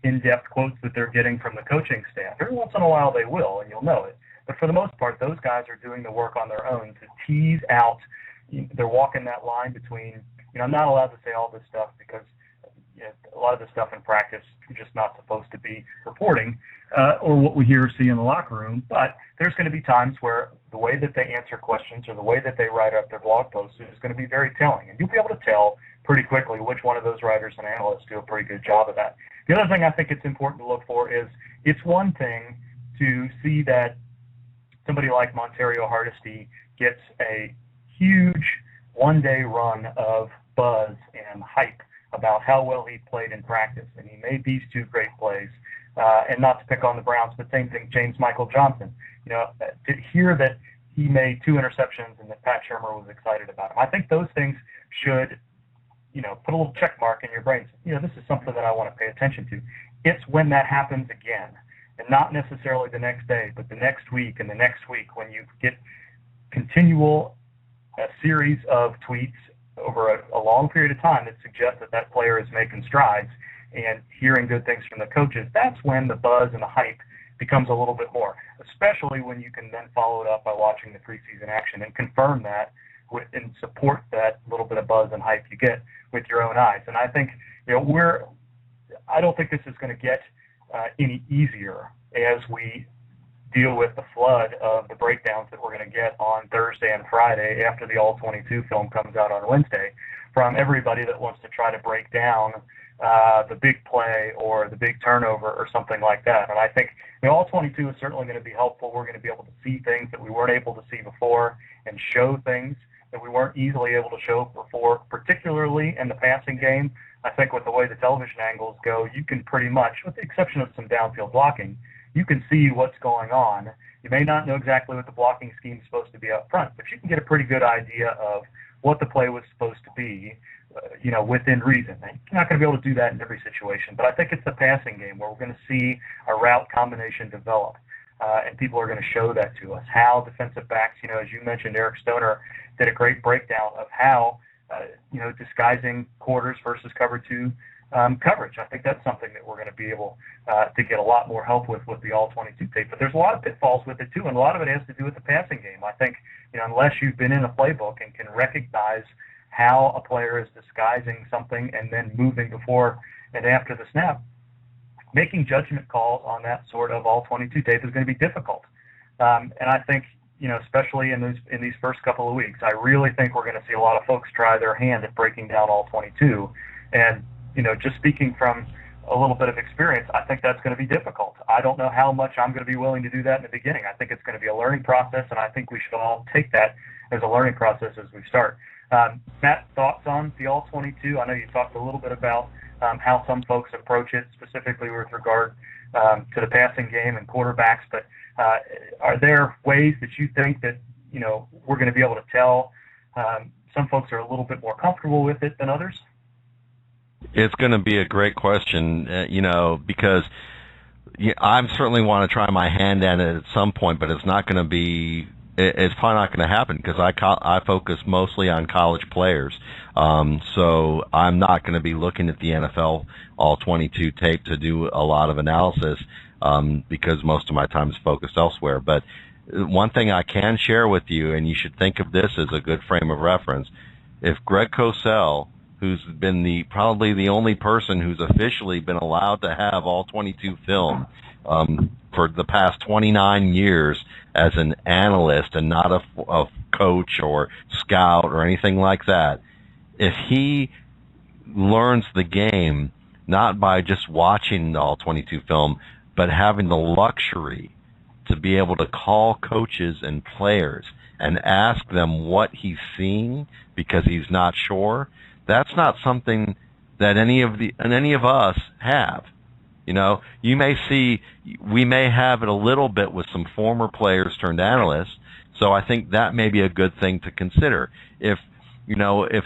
in-depth quotes that they're getting from the coaching staff. Every once in a while they will, and you'll know it. But for the most part, those guys are doing the work on their own to tease out. They're walking that line between, I'm not allowed to say all this stuff because a lot of this stuff in practice you're just not supposed to be reporting or what we hear or see in the locker room. But there's going to be times where the way that they answer questions or the way that they write up their blog posts is going to be very telling. And you'll be able to tell pretty quickly which one of those writers and analysts do a pretty good job of that. The other thing I think it's important to look for is it's one thing to see that somebody like Montario Hardesty gets a huge one-day run of buzz and hype about how well he played in practice, and he made these two great plays. And not to pick on the Browns, but same thing, James Michael Johnson. To hear that he made 2 interceptions and that Pat Shurmur was excited about him. I think those things should, put a little check mark in your brain. This is something that I want to pay attention to. It's when that happens again, and not necessarily the next day, but the next week and the next week when you get continual a series of tweets over a long period of time that suggest that player is making strides and hearing good things from the coaches. That's when the buzz and the hype becomes a little bit more, especially when you can then follow it up by watching the preseason action and confirm that and support that little bit of buzz and hype you get with your own eyes. And I think, I don't think this is going to get any easier as we deal with the flood of the breakdowns that we're going to get on Thursday and Friday after the All-22 film comes out on Wednesday from everybody that wants to try to break down the big play or the big turnover or something like that. And I think All-22 is certainly going to be helpful. We're going to be able to see things that we weren't able to see before and show things that we weren't easily able to show before, particularly in the passing game. I think with the way the television angles go, you can pretty much, with the exception of some downfield blocking, you can see what's going on. You may not know exactly what the blocking scheme is supposed to be up front, but you can get a pretty good idea of what the play was supposed to be, within reason. And you're not going to be able to do that in every situation, but I think it's the passing game where we're going to see a route combination develop, and people are going to show that to us. How defensive backs, as you mentioned, Eric Stoner did a great breakdown of how, disguising quarters versus cover two coverage. I think that's something that we're going to be able to get a lot more help with the all-22 tape. But there's a lot of pitfalls with it, too, and a lot of it has to do with the passing game. I think, unless you've been in a playbook and can recognize how a player is disguising something and then moving before and after the snap, making judgment calls on that sort of all-22 tape is going to be difficult. And I think, especially in these first couple of weeks, I really think we're going to see a lot of folks try their hand at breaking down all 22. And, just speaking from a little bit of experience, I think that's going to be difficult. I don't know how much I'm going to be willing to do that in the beginning. I think it's going to be a learning process, and I think we should all take that as a learning process as we start. Matt, thoughts on the all 22? I know you talked a little bit about how some folks approach it, specifically with regard to the passing game and quarterbacks, but are there ways that you think that, we're going to be able to tell some folks are a little bit more comfortable with it than others? It's going to be a great question, because I certainly want to try my hand at it at some point, but it's not going to be. It's probably not going to happen because I focus mostly on college players, so I'm not going to be looking at the NFL all 22 tape to do a lot of analysis because most of my time is focused elsewhere. But one thing I can share with you, and you should think of this as a good frame of reference, if Greg Cosell, who's been probably the only person who's officially been allowed to have all 22 film for the past 29 years as an analyst and not a coach or scout or anything like that, if he learns the game not by just watching the all 22 film, but having the luxury to be able to call coaches and players and ask them what he's seeing because he's not sure, that's not something that any of us have. You may see, we may have it a little bit with some former players turned analysts, so I think that may be a good thing to consider. If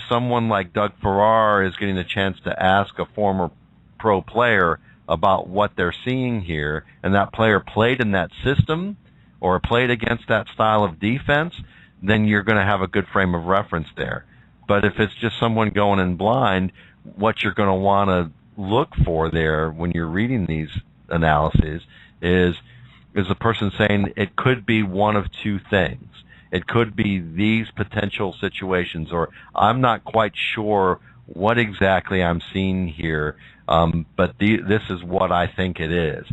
someone like Doug Farrar is getting a chance to ask a former pro player about what they're seeing here, and that player played in that system or played against that style of defense, then you're going to have a good frame of reference there. But if it's just someone going in blind, what you're going to want to look for there when you're reading these analyses is the person saying it could be one of two things. It could be these potential situations, or I'm not quite sure what exactly I'm seeing here, but this is what I think it is.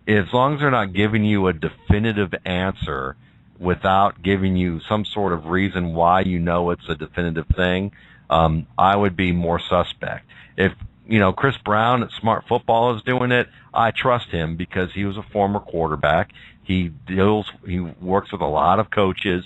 As long as they're not giving you a definitive answer without giving you some sort of reason why it's a definitive thing, I would be more suspect. If Chris Brown at Smart Football is doing it, I trust him because he was a former quarterback. He works with a lot of coaches.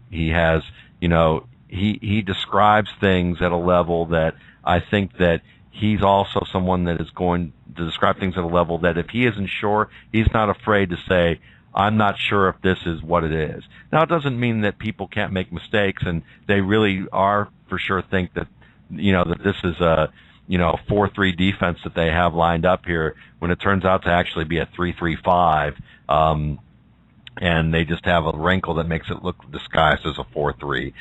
He has, he describes things at a level that I think that he's also someone that is going to describe things at a level that if he isn't sure, he's not afraid to say, I'm not sure if this is what it is. Now, it doesn't mean that people can't make mistakes, and they really are for sure think that, that this is a, 4-3 defense that they have lined up here when it turns out to actually be a 3-3-5, and they just have a wrinkle that makes it look disguised as a 4-3,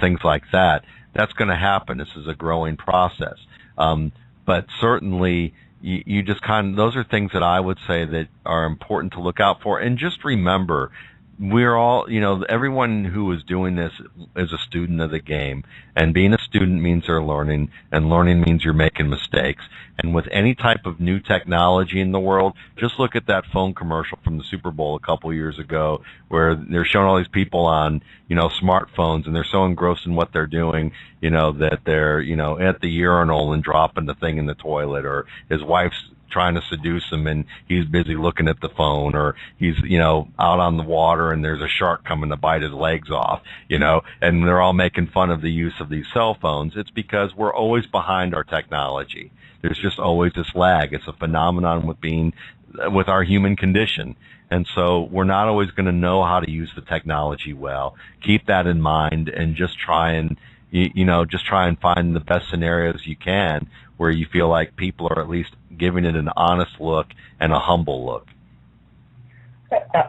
things like that. That's going to happen. This is a growing process. But certainly, you just those are things that I would say that are important to look out for. And just remember, we're all, everyone who is doing this is a student of the game. And being a student means they're learning, and learning means you're making mistakes. And with any type of new technology in the world, just look at that phone commercial from the Super Bowl a couple years ago where they're showing all these people on, smartphones, and they're so engrossed in what they're doing, that they're, at the urinal and dropping the thing in the toilet, or his wife's trying to seduce him and he's busy looking at the phone, or he's, out on the water and there's a shark coming to bite his legs off, and they're all making fun of the use of these cell phones. It's because we're always behind our technology. There's just always this lag. It's a phenomenon with our human condition. And so we're not always going to know how to use the technology well. Keep that in mind and just try and find the best scenarios you can where you feel like people are at least giving it an honest look and a humble look.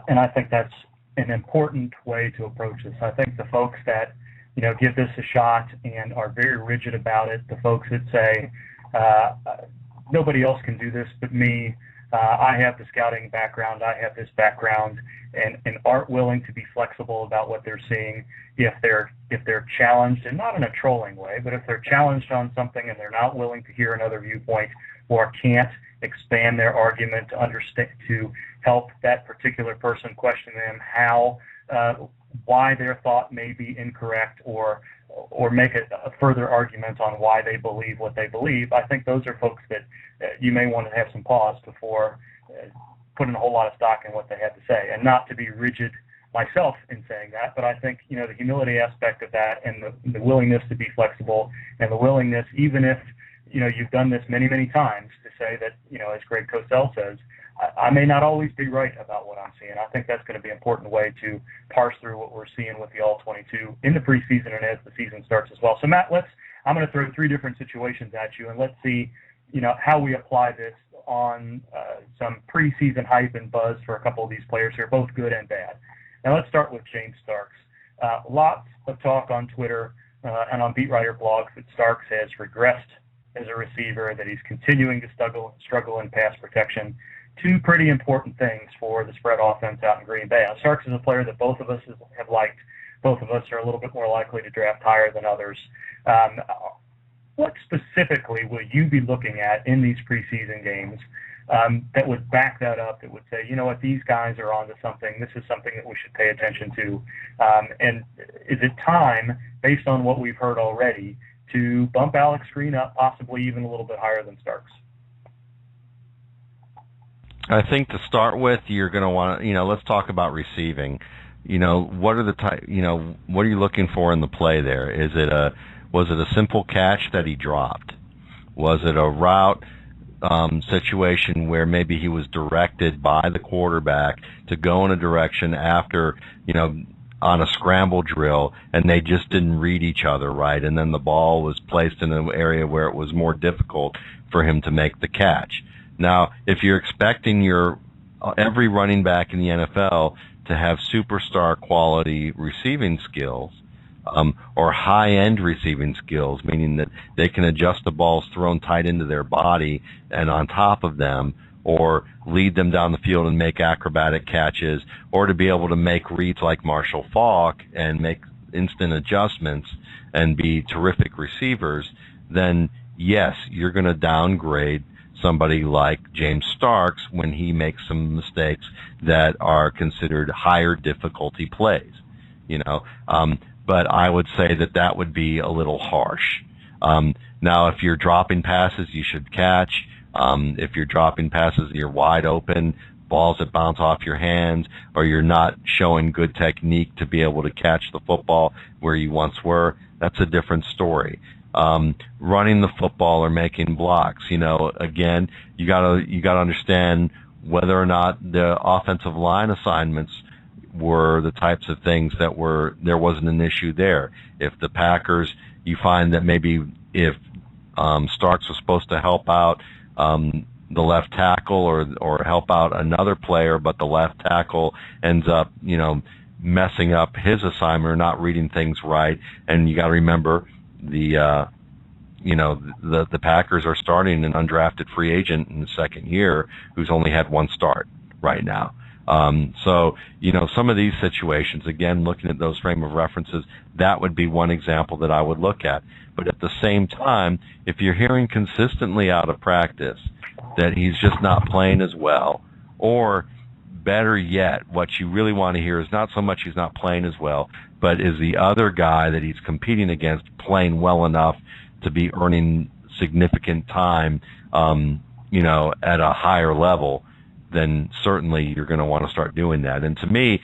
And I think that's an important way to approach this. I think the folks that, give this a shot and are very rigid about it, the folks that say, nobody else can do this but me, I have the scouting background, I have this background, and aren't willing to be flexible about what they're seeing if they're challenged, and not in a trolling way, but if they're challenged on something and they're not willing to hear another viewpoint or can't expand their argument to understand, to help that particular person question them why their thought may be incorrect, or make a further argument on why they believe what they believe. I think those are folks that you may want to have some pause before putting a whole lot of stock in what they have to say, and not to be rigid myself in saying that, but I think, the humility aspect of that, and the willingness to be flexible, and the willingness, even if, you've done this many, many times, to say that, as Greg Cosell says, I may not always be right about what I'm seeing. I think that's going to be an important way to parse through what we're seeing with the All-22 in the preseason and as the season starts as well. So, Matt, I'm going to throw 3 different situations at you, and let's see, how we apply this on some preseason hype and buzz for a couple of these players here, both good and bad. Now, let's start with James Starks. Lots of talk on Twitter and on beat writer blogs that Starks has regressed as a receiver, that he's continuing to struggle in pass protection. 2 pretty important things for the spread offense out in Green Bay. Now, Starks is a player that both of us have liked. Both of us are a little bit more likely to draft higher than others. What specifically will you be looking at in these preseason games that would back that up, that would say, what, these guys are onto something, this is something that we should pay attention to? And is it time, based on what we've heard already, to bump Alex Green up possibly even a little bit higher than Starks? I think to start with, you're going to want to, let's talk about receiving. What are what are you looking for in the play there? Was it a simple catch that he dropped? Was it a route situation where maybe he was directed by the quarterback to go in a direction after, on a scramble drill, and they just didn't read each other right, and then the ball was placed in an area where it was more difficult for him to make the catch? Now, if you're expecting every running back in the NFL to have superstar quality receiving skills, or high-end receiving skills, meaning that they can adjust the balls thrown tight into their body and on top of them, or lead them down the field and make acrobatic catches, or to be able to make reads like Marshall Faulk and make instant adjustments and be terrific receivers, then yes, you're going to downgrade somebody like James Starks when he makes some mistakes that are considered higher difficulty plays, but I would say that would be a little harsh. Now, if you're dropping passes, you should catch. If you're dropping passes, you're wide open, balls that bounce off your hands, or you're not showing good technique to be able to catch the football where you once were, that's a different story. Running the football or making blocks, again, you gotta understand whether or not the offensive line assignments were the types of things that there wasn't an issue there. If the Packers, you find that maybe if Starks was supposed to help out the left tackle or help out another player, but the left tackle ends up, messing up his assignment or not reading things right, and you got to remember the Packers are starting an undrafted free agent in the second year who's only had 1 start right now. So, some of these situations, again, looking at those frame of references, that would be one example that I would look at. But at the same time, if you're hearing consistently out of practice that he's just not playing as well, or better yet, what you really want to hear is not so much he's not playing as well, but is the other guy that he's competing against playing well enough to be earning significant time, at a higher level, then certainly you're going to want to start doing that. And to me,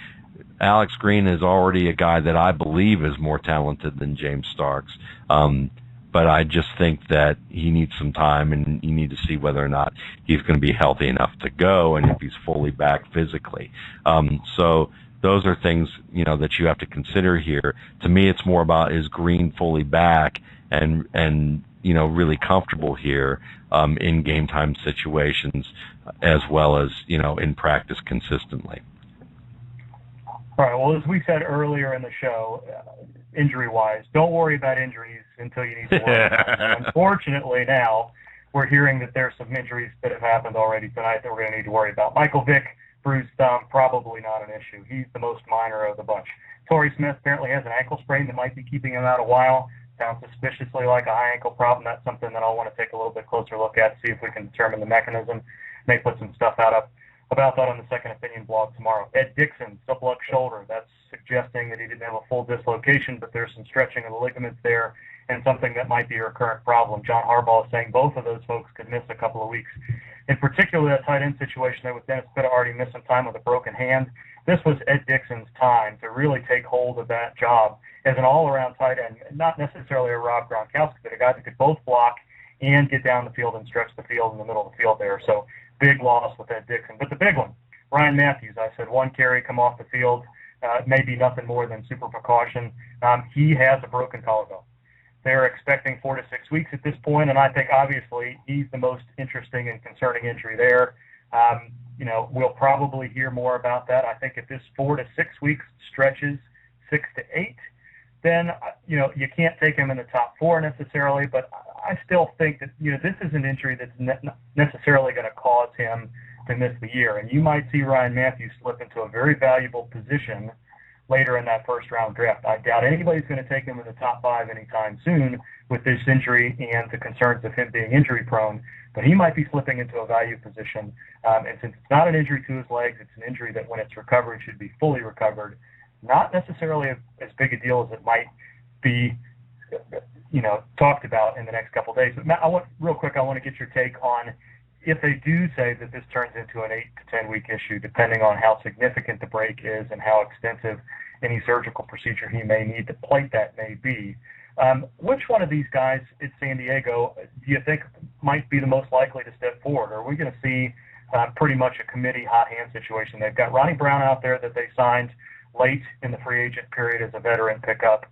Alex Green is already a guy that I believe is more talented than James Starks. But I just think that he needs some time, and you need to see whether or not he's going to be healthy enough to go and if he's fully back physically. So those are things, that you have to consider here. To me, it's more about, is Green fully back and really comfortable here in game time situations, as well as, in practice consistently. All right. Well, as we said earlier in the show, injury-wise, don't worry about injuries until you need to worry about them. Unfortunately, now we're hearing that there's some injuries that have happened already tonight that we're going to need to worry about. Michael Vick, bruised thumb, probably not an issue. He's the most minor of the bunch. Torrey Smith apparently has an ankle sprain that might be keeping him out a while. Sounds suspiciously like a high ankle problem. That's something that I'll want to take a little bit closer look at, see if we can determine the mechanism. May put some stuff out about that on the Second Opinion blog tomorrow. Ed Dixon, subluxed shoulder. That's suggesting that he didn't have a full dislocation, but there's some stretching of the ligaments there and something that might be a recurrent problem. John Harbaugh is saying both of those folks could miss a couple of weeks. In particular, that tight end situation there with Dennis Pitta already missed some time with a broken hand. This was Ed Dixon's time to really take hold of that job as an all-around tight end, not necessarily a Rob Gronkowski, but a guy that could both block and get down the field and stretch the field in the middle of the field there. So big loss with Ed Dixon. But the big one, Ryan Matthews, I said one carry, come off the field, maybe nothing more than super precaution. He has a broken collarbone. They're expecting 4 to 6 weeks at this point, and I think obviously he's the most interesting and concerning injury there. We'll probably hear more about that. I think if this 4 to 6 weeks stretches 6 to 8, then, you can't take him in the top 4 necessarily, but I still think that, this is an injury that's necessarily going to cause him to miss the year. And you might see Ryan Matthews slip into a very valuable position later in that first-round draft. I doubt anybody's going to take him in the top 5 anytime soon with this injury and the concerns of him being injury-prone, but he might be slipping into a value position. And since it's not an injury to his legs, it's an injury that when it's recovered should be fully recovered. Not necessarily as big a deal as it might be, talked about in the next couple of days. But Matt, I want to get your take on if they do say that this turns into an 8 to 10 week issue, depending on how significant the break is and how extensive any surgical procedure he may need to plate that may be. Which one of these guys at San Diego do you think might be the most likely to step forward? Are we going to see pretty much a committee hot hand situation? They've got Ronnie Brown out there that they signed late in the free agent period as a veteran pickup.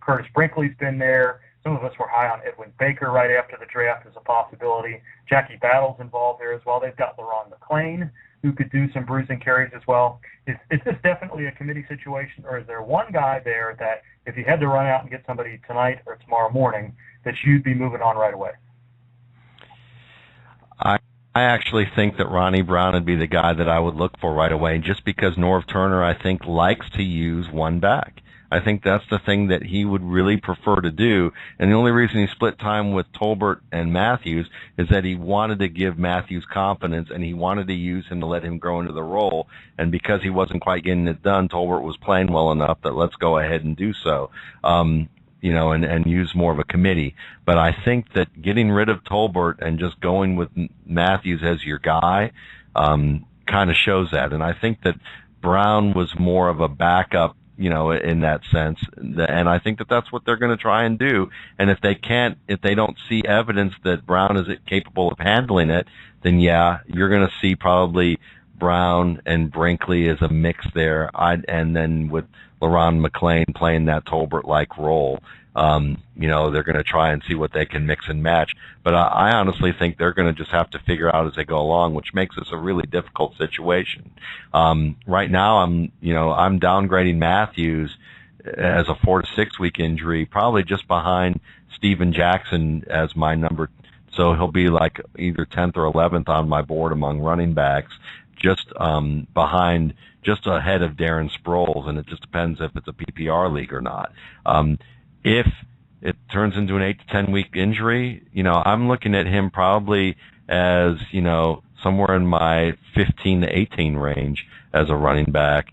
Curtis Brinkley's been there. Some of us were high on Edwin Baker right after the draft as a possibility. Jackie Battle's involved there as well. They've got LaRon McClain, who could do some bruising carries as well. Is this definitely a committee situation, or is there one guy there that if you had to run out and get somebody tonight or tomorrow morning, that you'd be moving on right away? I actually think that Ronnie Brown would be the guy that I would look for right away, just because Norv Turner, I think, likes to use one back. I think that's the thing that he would really prefer to do. And the only reason he split time with Tolbert and Matthews is that he wanted to give Matthews confidence, and he wanted to use him to let him grow into the role. And because he wasn't quite getting it done, Tolbert was playing well enough that let's go ahead and do so. And use more of a committee. But I think that getting rid of Tolbert and just going with Matthews as your guy kind of shows that. And I think that Brown was more of a backup, in that sense. And I think that that's what they're going to try and do. And if they don't see evidence that Brown is capable of handling it, then yeah, you're going to see probably Brown and Brinkley as a mix there. And then with LaRon McClain playing that Tolbert-like role, they're going to try and see what they can mix and match. But I honestly think they're going to just have to figure out as they go along, which makes this a really difficult situation. Right now, I'm downgrading Matthews as a 4 to 6 week injury, probably just behind Steven Jackson as my number. So he'll be like either 10th or 11th on my board among running backs, just behind, just ahead of Darren Sproles, and it just depends if it's a PPR league or not. If it turns into an 8 to 10 week injury, I'm looking at him probably as, somewhere in my 15 to 18 range as a running back,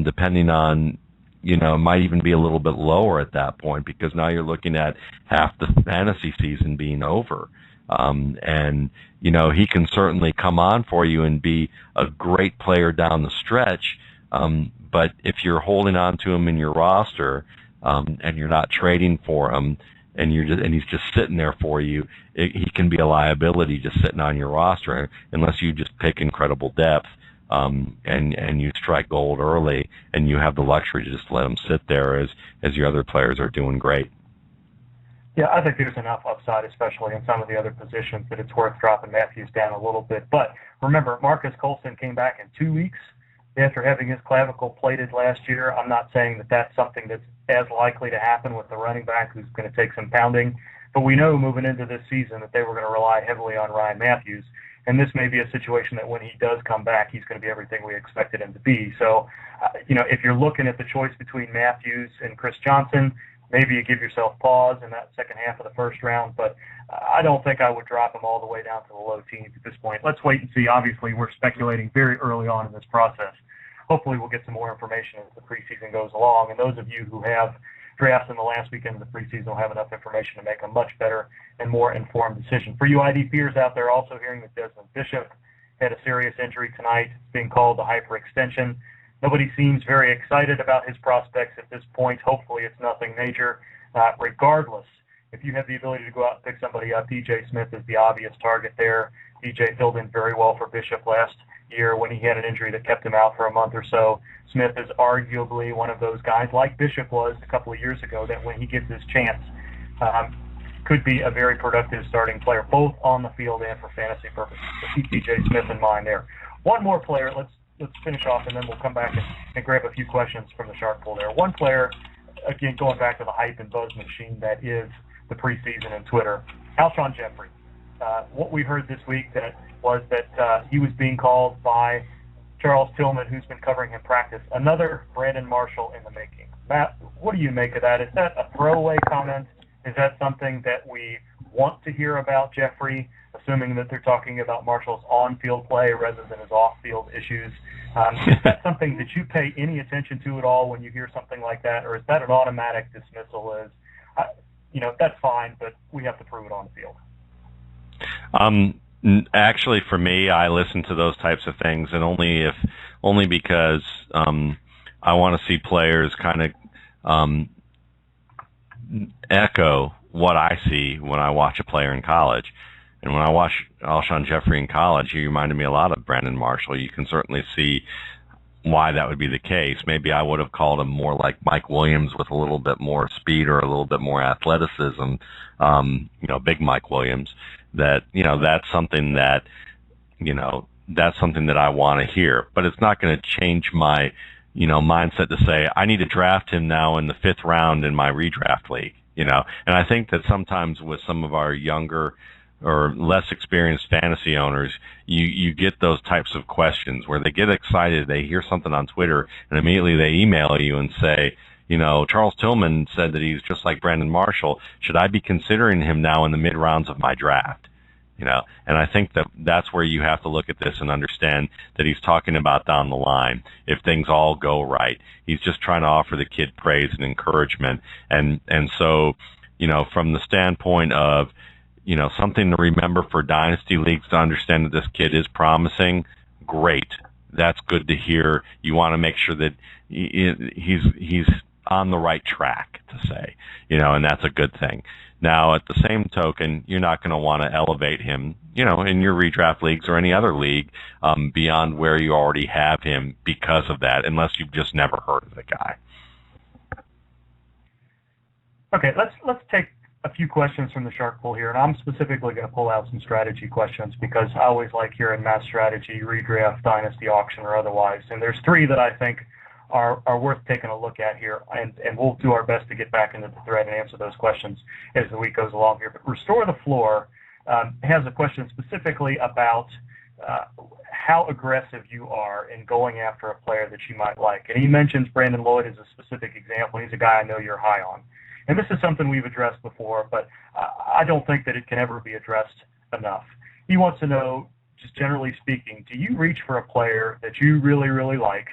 depending on, might even be a little bit lower at that point, because now you're looking at half the fantasy season being over. And, he can certainly come on for you and be a great player down the stretch. But if you're holding on to him in your roster, and you're not trading for him, and he's just sitting there for you, he can be a liability just sitting on your roster unless you just pick incredible depth, and you strike gold early, and you have the luxury to just let him sit there as your other players are doing great. Yeah, I think there's enough upside, especially in some of the other positions, that it's worth dropping Matthews down a little bit. But remember, Marcus Colston came back in 2 weeks after having his clavicle plated last year. I'm not saying that that's something that's as likely to happen with the running back who's going to take some pounding, but we know moving into this season that they were going to rely heavily on Ryan Matthews, and this may be a situation that when he does come back, he's going to be everything we expected him to be. So, if you're looking at the choice between Matthews and Chris Johnson, maybe you give yourself pause in that second half of the first round, but I don't think I would drop him all the way down to the low teens at this point. Let's wait and see. Obviously, we're speculating very early on in this process. Hopefully we'll get some more information as the preseason goes along, and those of you who have drafts in the last weekend of the preseason will have enough information to make a much better and more informed decision. For you IDPers out there, also hearing that Desmond Bishop had a serious injury tonight, being called a hyperextension. Nobody seems very excited about his prospects at this point. Hopefully it's nothing major. Regardless, if you have the ability to go out and pick somebody up, DJ Smith is the obvious target there. DJ filled in very well for Bishop last year when he had an injury that kept him out for a month or so. Smith is arguably one of those guys, like Bishop was a couple of years ago, that when he gets his chance, could be a very productive starting player, both on the field and for fantasy purposes. So keep DJ Smith in mind there. One more player, let's finish off, and then we'll come back and grab a few questions from the Shark Pool there. One player, again, going back to the hype and buzz machine that is the preseason and Twitter, Alshon Jeffrey. What we heard this week was that he was being called by Charles Tillman, who's been covering him practice, another Brandon Marshall in the making. Matt, what do you make of that? Is that a throwaway comment? Is that something that we want to hear about Jeffrey, assuming that they're talking about Marshall's on-field play rather than his off-field issues? Is that something that you pay any attention to at all when you hear something like that, or is that an automatic dismissal as, that's fine, but we have to prove it on the field? Actually, for me, I listen to those types of things, and only because I want to see players kind of echo what I see when I watch a player in college. And when I watched Alshon Jeffrey in college, he reminded me a lot of Brandon Marshall. You can certainly see why that would be the case. Maybe I would have called him more like Mike Williams with a little bit more speed or a little bit more athleticism, big Mike Williams. That's something that I want to hear. But it's not going to change my, mindset to say, I need to draft him now in the 5th round in my redraft league, And I think that sometimes with some of our younger or less experienced fantasy owners, you get those types of questions where they get excited, they hear something on Twitter, and immediately they email you and say, Charles Tillman said that he's just like Brandon Marshall. Should I be considering him now in the mid-rounds of my draft? And I think that's where you have to look at this and understand that he's talking about down the line. If things all go right, he's just trying to offer the kid praise and encouragement. And so, from the standpoint of, something to remember for dynasty leagues to understand that this kid is promising, great. That's good to hear. You want to make sure that he's on the right track, to say, and that's a good thing. Now, at the same token, you're not going to want to elevate him, in your redraft leagues or any other league, beyond where you already have him because of that, unless you've just never heard of the guy. Okay, let's take a few questions from the Shark Pool here, and I'm specifically going to pull out some strategy questions because I always like hearing mass strategy, redraft, dynasty, auction, or otherwise. And there's 3 that I think are worth taking a look at here, and we'll do our best to get back into the thread and answer those questions as the week goes along here. But Restore the Floor has a question specifically about how aggressive you are in going after a player that you might like. And he mentions Brandon Lloyd as a specific example. He's a guy I know you're high on. And this is something we've addressed before, but I don't think that it can ever be addressed enough. He wants to know, just generally speaking, do you reach for a player that you really, really like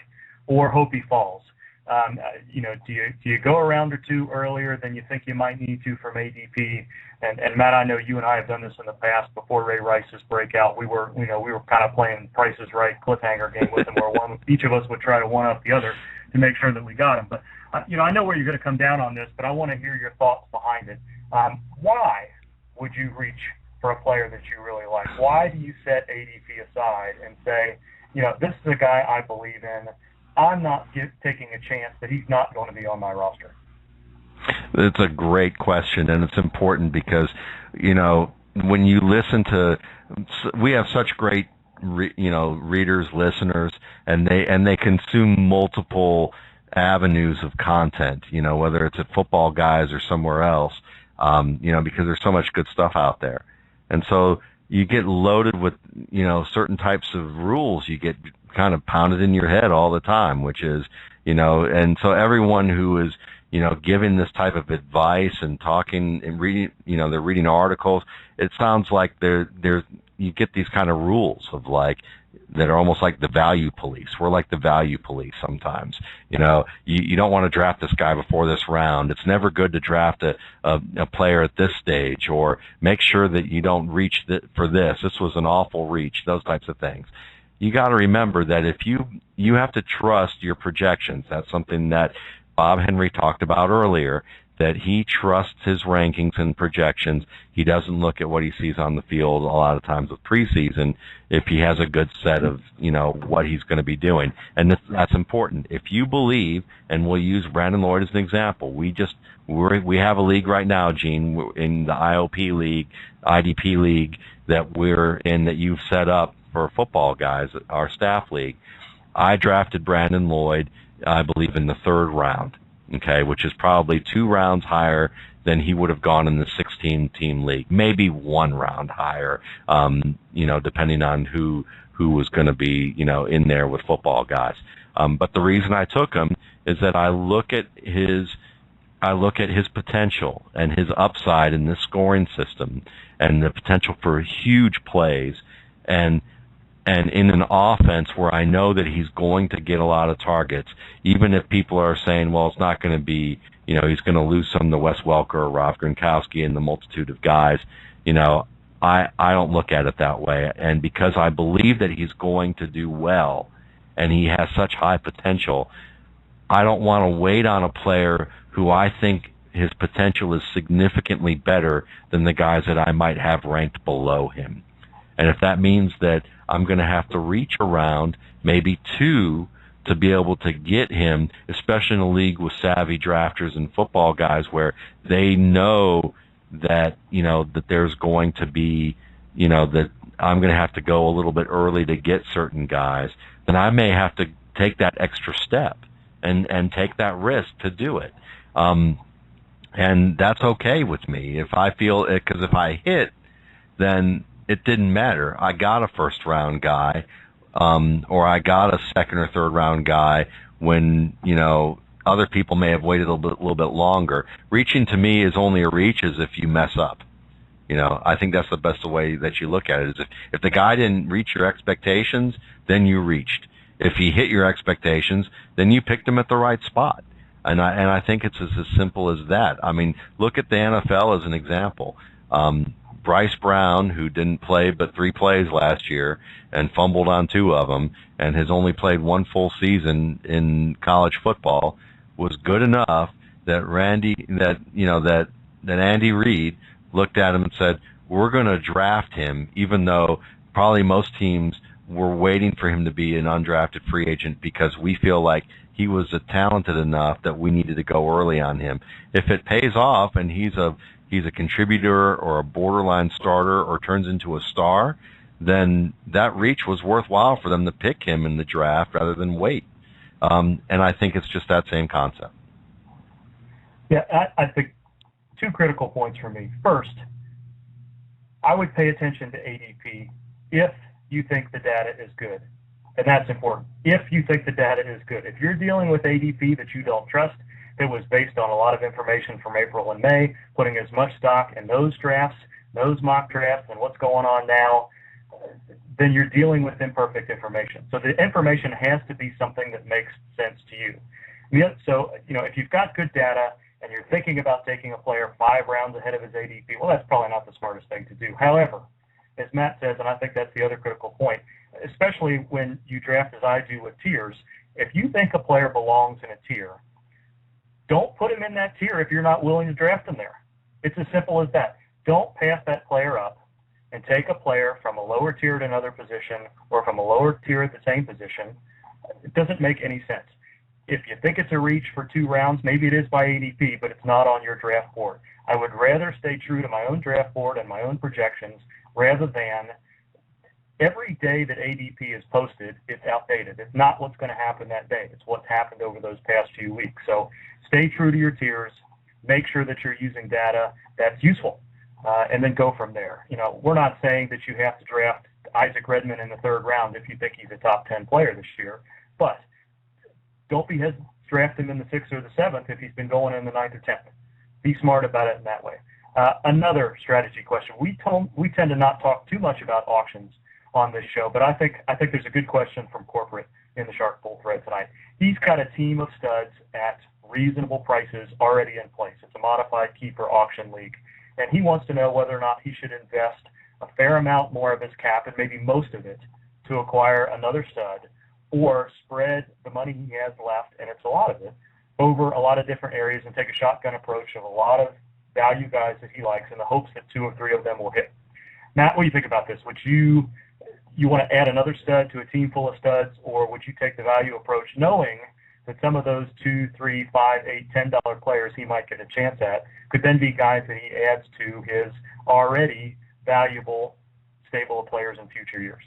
or hope he falls? Do you go a round or two earlier than you think you might need to from ADP? And Matt, I know you and I have done this in the past before Ray Rice's breakout. We were kind of playing Price is Right cliffhanger game with him, where each of us would try to one up the other to make sure that we got him. But I know where you're going to come down on this, but I want to hear your thoughts behind it. Why would you reach for a player that you really like? Why do you set ADP aside and say, this is a guy I believe in. I'm not taking a chance that he's not going to be on my roster? It's a great question, and it's important because, when you listen to, we have such great, readers, listeners, and they consume multiple avenues of content, whether it's at Football Guys or somewhere else, because there's so much good stuff out there. And so you get loaded with, certain types of rules. You get kind of pounded in your head all the time, which is, and so everyone who is, giving this type of advice and talking and reading, they're reading articles. It sounds like you get these kind of rules of that are almost like the value police. We're like the value police sometimes. You don't want to draft this guy before this round. It's never good to draft a player at this stage, or make sure that you don't reach for this. This was an awful reach, those types of things. You got to remember that if you have to trust your projections. That's something that Bob Henry talked about earlier, that he trusts his rankings and projections. He doesn't look at what he sees on the field a lot of times with preseason if he has a good set of, what he's going to be doing. And that's important. If you believe, and we'll use Brandon Lloyd as an example, we have a league right now, Gene, in the IOP league, IDP league that we're in, that you've set up for Football Guys, our staff league. I drafted Brandon Lloyd, I believe, in the third round, okay, which is probably 2 rounds higher than he would have gone in the 16-team league, maybe 1 round higher, depending on who was going to be, in there with Football Guys. But the reason I took him is that I look at his potential and his upside in this scoring system, and the potential for huge plays, and in an offense where I know that he's going to get a lot of targets, even if people are saying, well, it's not going to be, he's going to lose some to Wes Welker or Rob Gronkowski and the multitude of guys. I don't look at it that way. And because I believe that he's going to do well and he has such high potential, I don't want to wait on a player who I think his potential is significantly better than the guys that I might have ranked below him. And if that means that I'm going to have to reach around maybe 2 to be able to get him, especially in a league with savvy drafters and Football Guys where they know that, that there's going to be, that I'm going to have to go a little bit early to get certain guys, then I may have to take that extra step and take that risk to do it. And that's okay with me. If I feel it, because if I hit, then it didn't matter. I got a first-round guy, or I got a second or third-round guy when, other people may have waited a little bit longer. Reaching to me is only a reach as if you mess up. I think that's the best way that you look at it. Is if the guy didn't reach your expectations, then you reached. If he hit your expectations, then you picked him at the right spot. And I think it's as simple as that. I mean, look at the NFL as an example. Bryce Brown, who didn't play but 3 plays last year and fumbled on 2 of them and has only played 1 full season in college football, was good enough that Andy Reid looked at him and said, we're going to draft him, even though probably most teams were waiting for him to be an undrafted free agent because we feel like he was talented enough that we needed to go early on him. If it pays off and he's a contributor or a borderline starter or turns into a star, then that reach was worthwhile for them to pick him in the draft rather than wait. And I think it's just that same concept. Yeah, I think 2 critical points for me. First, I would pay attention to ADP if you think the data is good. And that's important. If you think the data is good. If you're dealing with ADP that you don't trust, that was based on a lot of information from April and May, putting as much stock in those drafts, those mock drafts, and what's going on now, then you're dealing with imperfect information. So the information has to be something that makes sense to you. So, if you've got good data and you're thinking about taking a player 5 rounds ahead of his ADP, well, that's probably not the smartest thing to do. However, as Matt says, and I think that's the other critical point, especially when you draft as I do with tiers, if you think a player belongs in a tier, don't put him in that tier if you're not willing to draft him there. It's as simple as that. Don't pass that player up and take a player from a lower tier at another position or from a lower tier at the same position. It doesn't make any sense. If you think it's a reach for 2 rounds, maybe it is by ADP, but it's not on your draft board. I would rather stay true to my own draft board and my own projections rather than every day that ADP is posted, it's outdated. It's not what's going to happen that day. It's what's happened over those past few weeks. So stay true to your tiers. Make sure that you're using data that's useful, and then go from there. We're not saying that you have to draft Isaac Redman in the 3rd round if you think he's a top 10 player this year, but don't be hesitant to draft him in the 6th or the 7th if he's been going in the 9th or 10th. Be smart about it in that way. Another strategy question. We tend to not talk too much about auctions on this show, but I think there's a good question from Corporate in the Shark Bowl thread tonight. He's got a team of studs at reasonable prices already in place. It's a modified keeper auction league, and he wants to know whether or not he should invest a fair amount more of his cap, and maybe most of it, to acquire another stud, or spread the money he has left, and it's a lot of it, over a lot of different areas and take a shotgun approach of a lot of value guys that he likes in the hopes that 2 or 3 of them will hit. Matt, what do you think about this? Would you want to add another stud to a team full of studs, or would you take the value approach knowing that some of those $2, $3, $5, $8, $10 players he might get a chance at could then be guys that he adds to his already valuable stable of players in future years?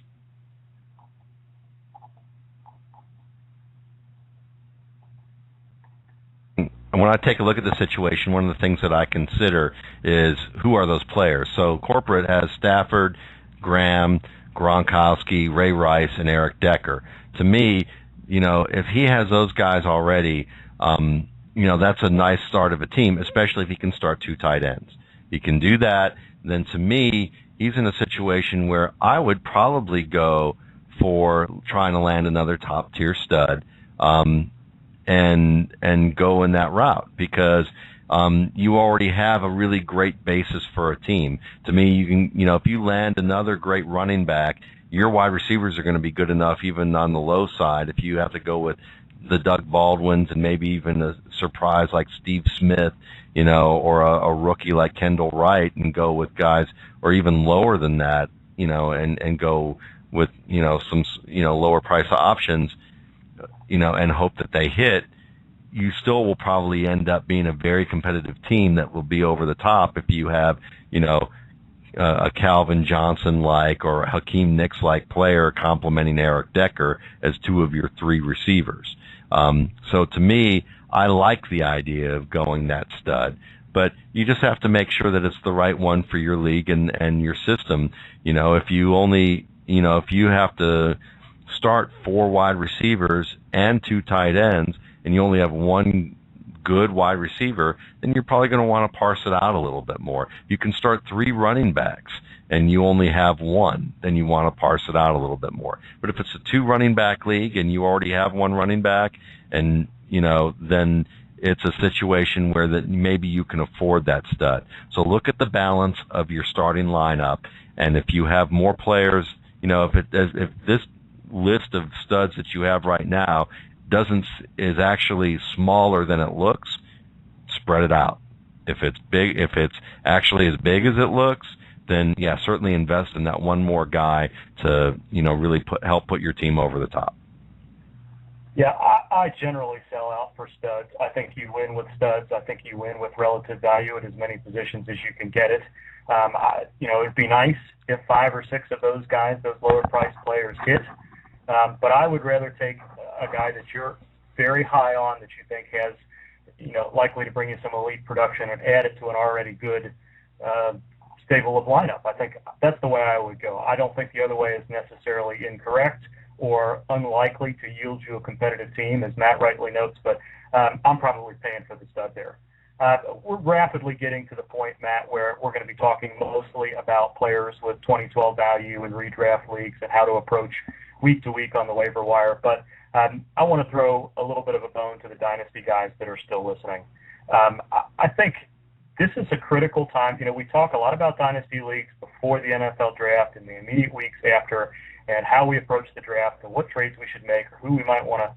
When I take a look at the situation, one of the things that I consider is who are those players. So Corporate has Stafford, Graham, Gronkowski, Ray Rice, and Eric Decker. To me, if he has those guys already, that's a nice start of a team, especially if he can start 2 tight ends. He can do that, then to me, he's in a situation where I would probably go for trying to land another top-tier stud, and go in that route, because you already have a really great basis for a team. To me, you can, if you land another great running back, your wide receivers are going to be good enough, even on the low side. If you have to go with the Doug Baldwins and maybe even a surprise like Steve Smith, or a rookie like Kendall Wright, and go with guys, or even lower than that, and go with, some, lower price options, and hope that they hit, you still will probably end up being a very competitive team that will be over the top if you have, a Calvin Johnson-like or Hakeem Nicks-like player complementing Eric Decker as 2 of your 3 receivers. So to me, I like the idea of going that stud, but you just have to make sure that it's the right one for your league and your system. If you only, if you have to start 4 wide receivers and 2 tight ends, and you only have 1 good wide receiver, then you're probably going to want to parse it out a little bit more. You can start 3 running backs, and you only have 1, then you want to parse it out a little bit more. But if it's a 2 running back league, and you already have 1 running back, and, then it's a situation where that maybe you can afford that stud. So look at the balance of your starting lineup, and if you have more players, if this list of studs that you have right now is actually smaller than it looks, spread it out. If it's actually as big as it looks, then yeah, certainly invest in that 1 more guy to really help put your team over the top. Yeah, I generally sell out for studs. I think you win with studs. I think you win with relative value at as many positions as you can get it. It'd be nice if 5 or 6 of those guys, those lower priced players, hit. But I would rather take a guy that you're very high on, that you think has, likely to bring you some elite production, and add it to an already good stable of lineup. I think that's the way I would go. I don't think the other way is necessarily incorrect or unlikely to yield you a competitive team, as Matt rightly notes, but I'm probably paying for the stud there. We're rapidly getting to the point, Matt, where we're going to be talking mostly about players with 2012 value in redraft leagues and how to approach week to week on the waiver wire. But I want to throw a little bit of a bone to the dynasty guys that are still listening. I think this is a critical time. We talk a lot about dynasty leagues before the NFL draft and the immediate weeks after, and how we approach the draft and what trades we should make or who we might want to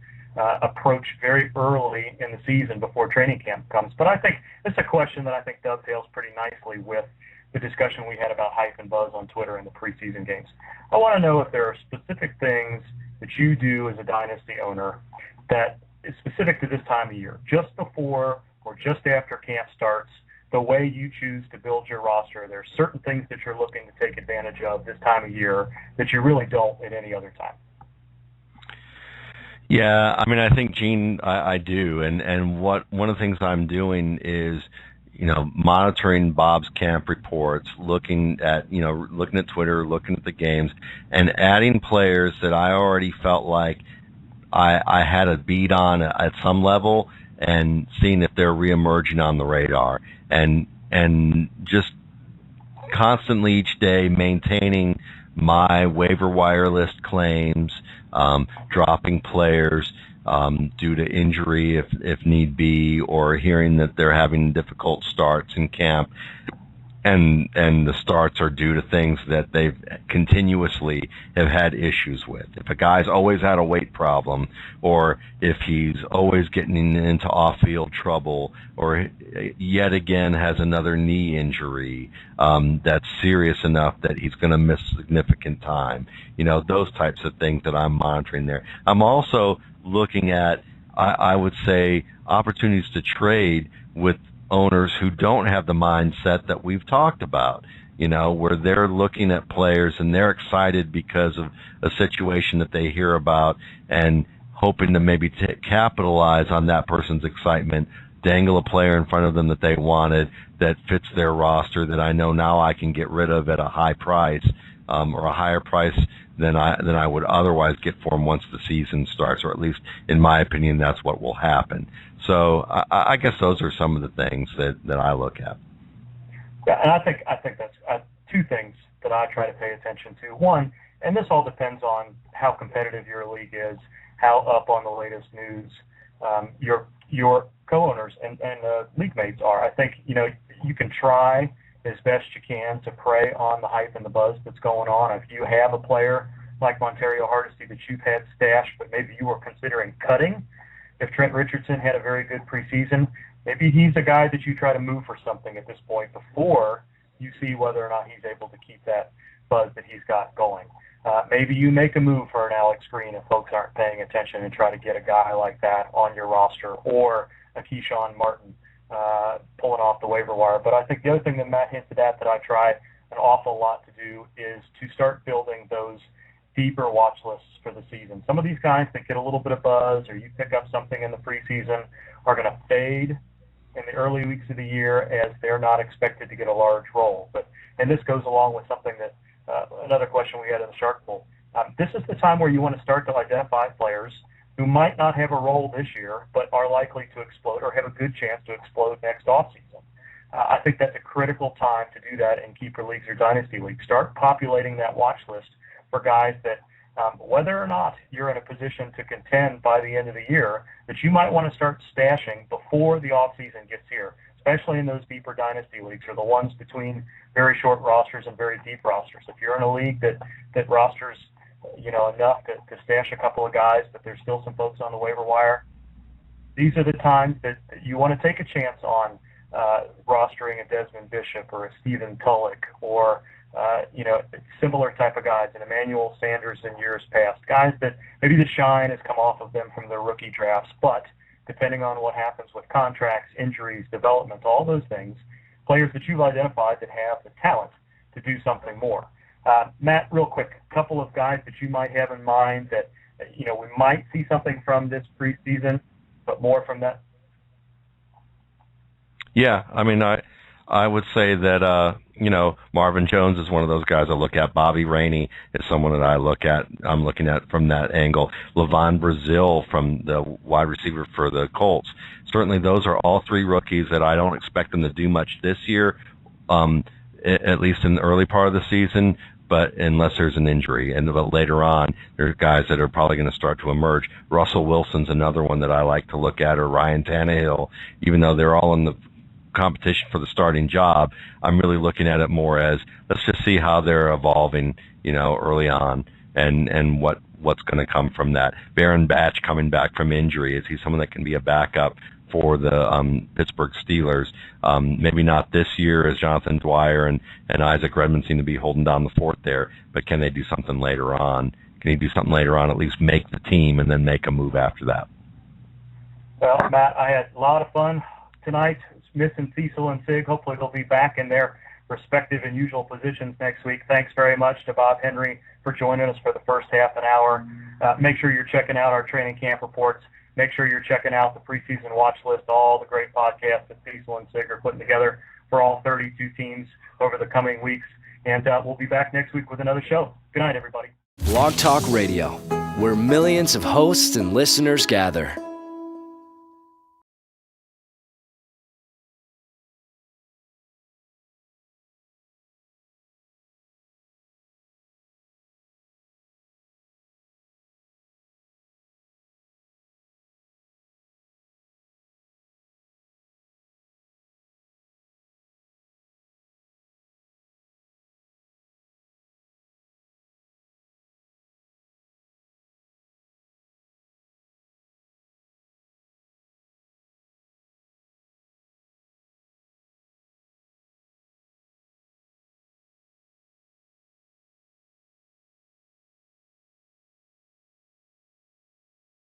approach very early in the season before training camp comes. But I think it's a question that I think dovetails pretty nicely with the discussion we had about hype and buzz on Twitter in the preseason games. I want to know if there are specific things that you do as a dynasty owner that is specific to this time of year, just before or just after camp starts, the way you choose to build your roster. There are certain things that you're looking to take advantage of this time of year that you really don't at any other time. Yeah, I think, Gene, I do. And one of the things I'm doing is, monitoring Bob's camp reports, looking at Twitter, looking at the games, and adding players that I already felt like I had a beat on at some level, and seeing if they're reemerging on the radar, and just constantly each day maintaining my waiver wire list claims, dropping players due to injury if need be, or hearing that they're having difficult starts in camp, and the starts are due to things that they've continuously have had issues with. If a guy's always had a weight problem, or if he's always getting into off-field trouble, or yet again has another knee injury that's serious enough that he's going to miss significant time, those types of things that I'm monitoring there. I'm also looking at, I would say, opportunities to trade with owners who don't have the mindset that we've talked about, where they're looking at players and they're excited because of a situation that they hear about and hoping to maybe capitalize on that person's excitement, dangle a player in front of them that they wanted that fits their roster that I know now I can get rid of at a high price, or a higher price than I would otherwise get for them once the season starts, or at least in my opinion that's what will happen. So I guess those are some of the things that I look at. Yeah, and I think that's two things that I try to pay attention to. One, and this all depends on how competitive your league is, how up on the latest news your co-owners and league mates are. I think you can try as best you can to prey on the hype and the buzz that's going on. If you have a player like Montario Hardesty that you've had stashed, but maybe you were considering cutting, if Trent Richardson had a very good preseason, maybe he's a guy that you try to move for something at this point before you see whether or not he's able to keep that buzz that he's got going. Maybe you make a move for an Alex Green if folks aren't paying attention and try to get a guy like that on your roster, or a Keyshawn Martin pulling off the waiver wire. But I think the other thing that Matt hinted at that I try an awful lot to do is to start building those deeper watch lists for the season. Some of these guys that get a little bit of buzz, or you pick up something in the preseason, are going to fade in the early weeks of the year as they're not expected to get a large role. And this goes along with something that another question we had in the Shark Pool. This is the time where you want to start to identify players who might not have a role this year but are likely to explode or have a good chance to explode next offseason. I think that's a critical time to do that in keeper leagues or dynasty leagues. Start populating that watch list for guys that, whether or not you're in a position to contend by the end of the year, that you might want to start stashing before the offseason gets here, especially in those deeper dynasty leagues, or the ones between very short rosters and very deep rosters. If you're in a league that rosters enough to stash a couple of guys, but there's still some folks on the waiver wire, these are the times that you want to take a chance on rostering a Desmond Bishop or a Stephen Tulloch, or similar type of guys, and Emmanuel Sanders in years past, guys that maybe the shine has come off of them from their rookie drafts, but depending on what happens with contracts, injuries, development, all those things, players that you've identified that have the talent to do something more. Matt, real quick, a couple of guys that you might have in mind that we might see something from this preseason, but more from that. Yeah, I would say that Marvin Jones is one of those guys I look at. Bobby Rainey is someone that I'm looking at from that angle. Levon Brazil from the wide receiver for the Colts. Certainly those are all three rookies that I don't expect them to do much this year, at least in the early part of the season, but unless there's an injury. And but later on, there are guys that are probably going to start to emerge. Russell Wilson's another one that I like to look at, or Ryan Tannehill. Even though they're all in the competition for the starting job, I'm really looking at it more as, let's just see how they're evolving, early on, and what's going to come from that. Baron Batch coming back from injury, is he someone that can be a backup for the Pittsburgh Steelers? Maybe not this year, as Jonathan Dwyer and Isaac Redmond seem to be holding down the fort there, but can they do something later on? Can he do something later on, at least make the team, and then make a move after that? Well, Matt, I had a lot of fun tonight, missing Cecil and Sig. Hopefully they'll be back in their respective and usual positions next week. Thanks very much to Bob Henry for joining us for the first half an hour. Make sure you're checking out our training camp reports. Make sure you're checking out the preseason watch list, all the great podcasts that Cecil and Sig are putting together for all 32 teams over the coming weeks. And we'll be back next week with another show. Good night, everybody. Blog Talk Radio, where millions of hosts and listeners gather.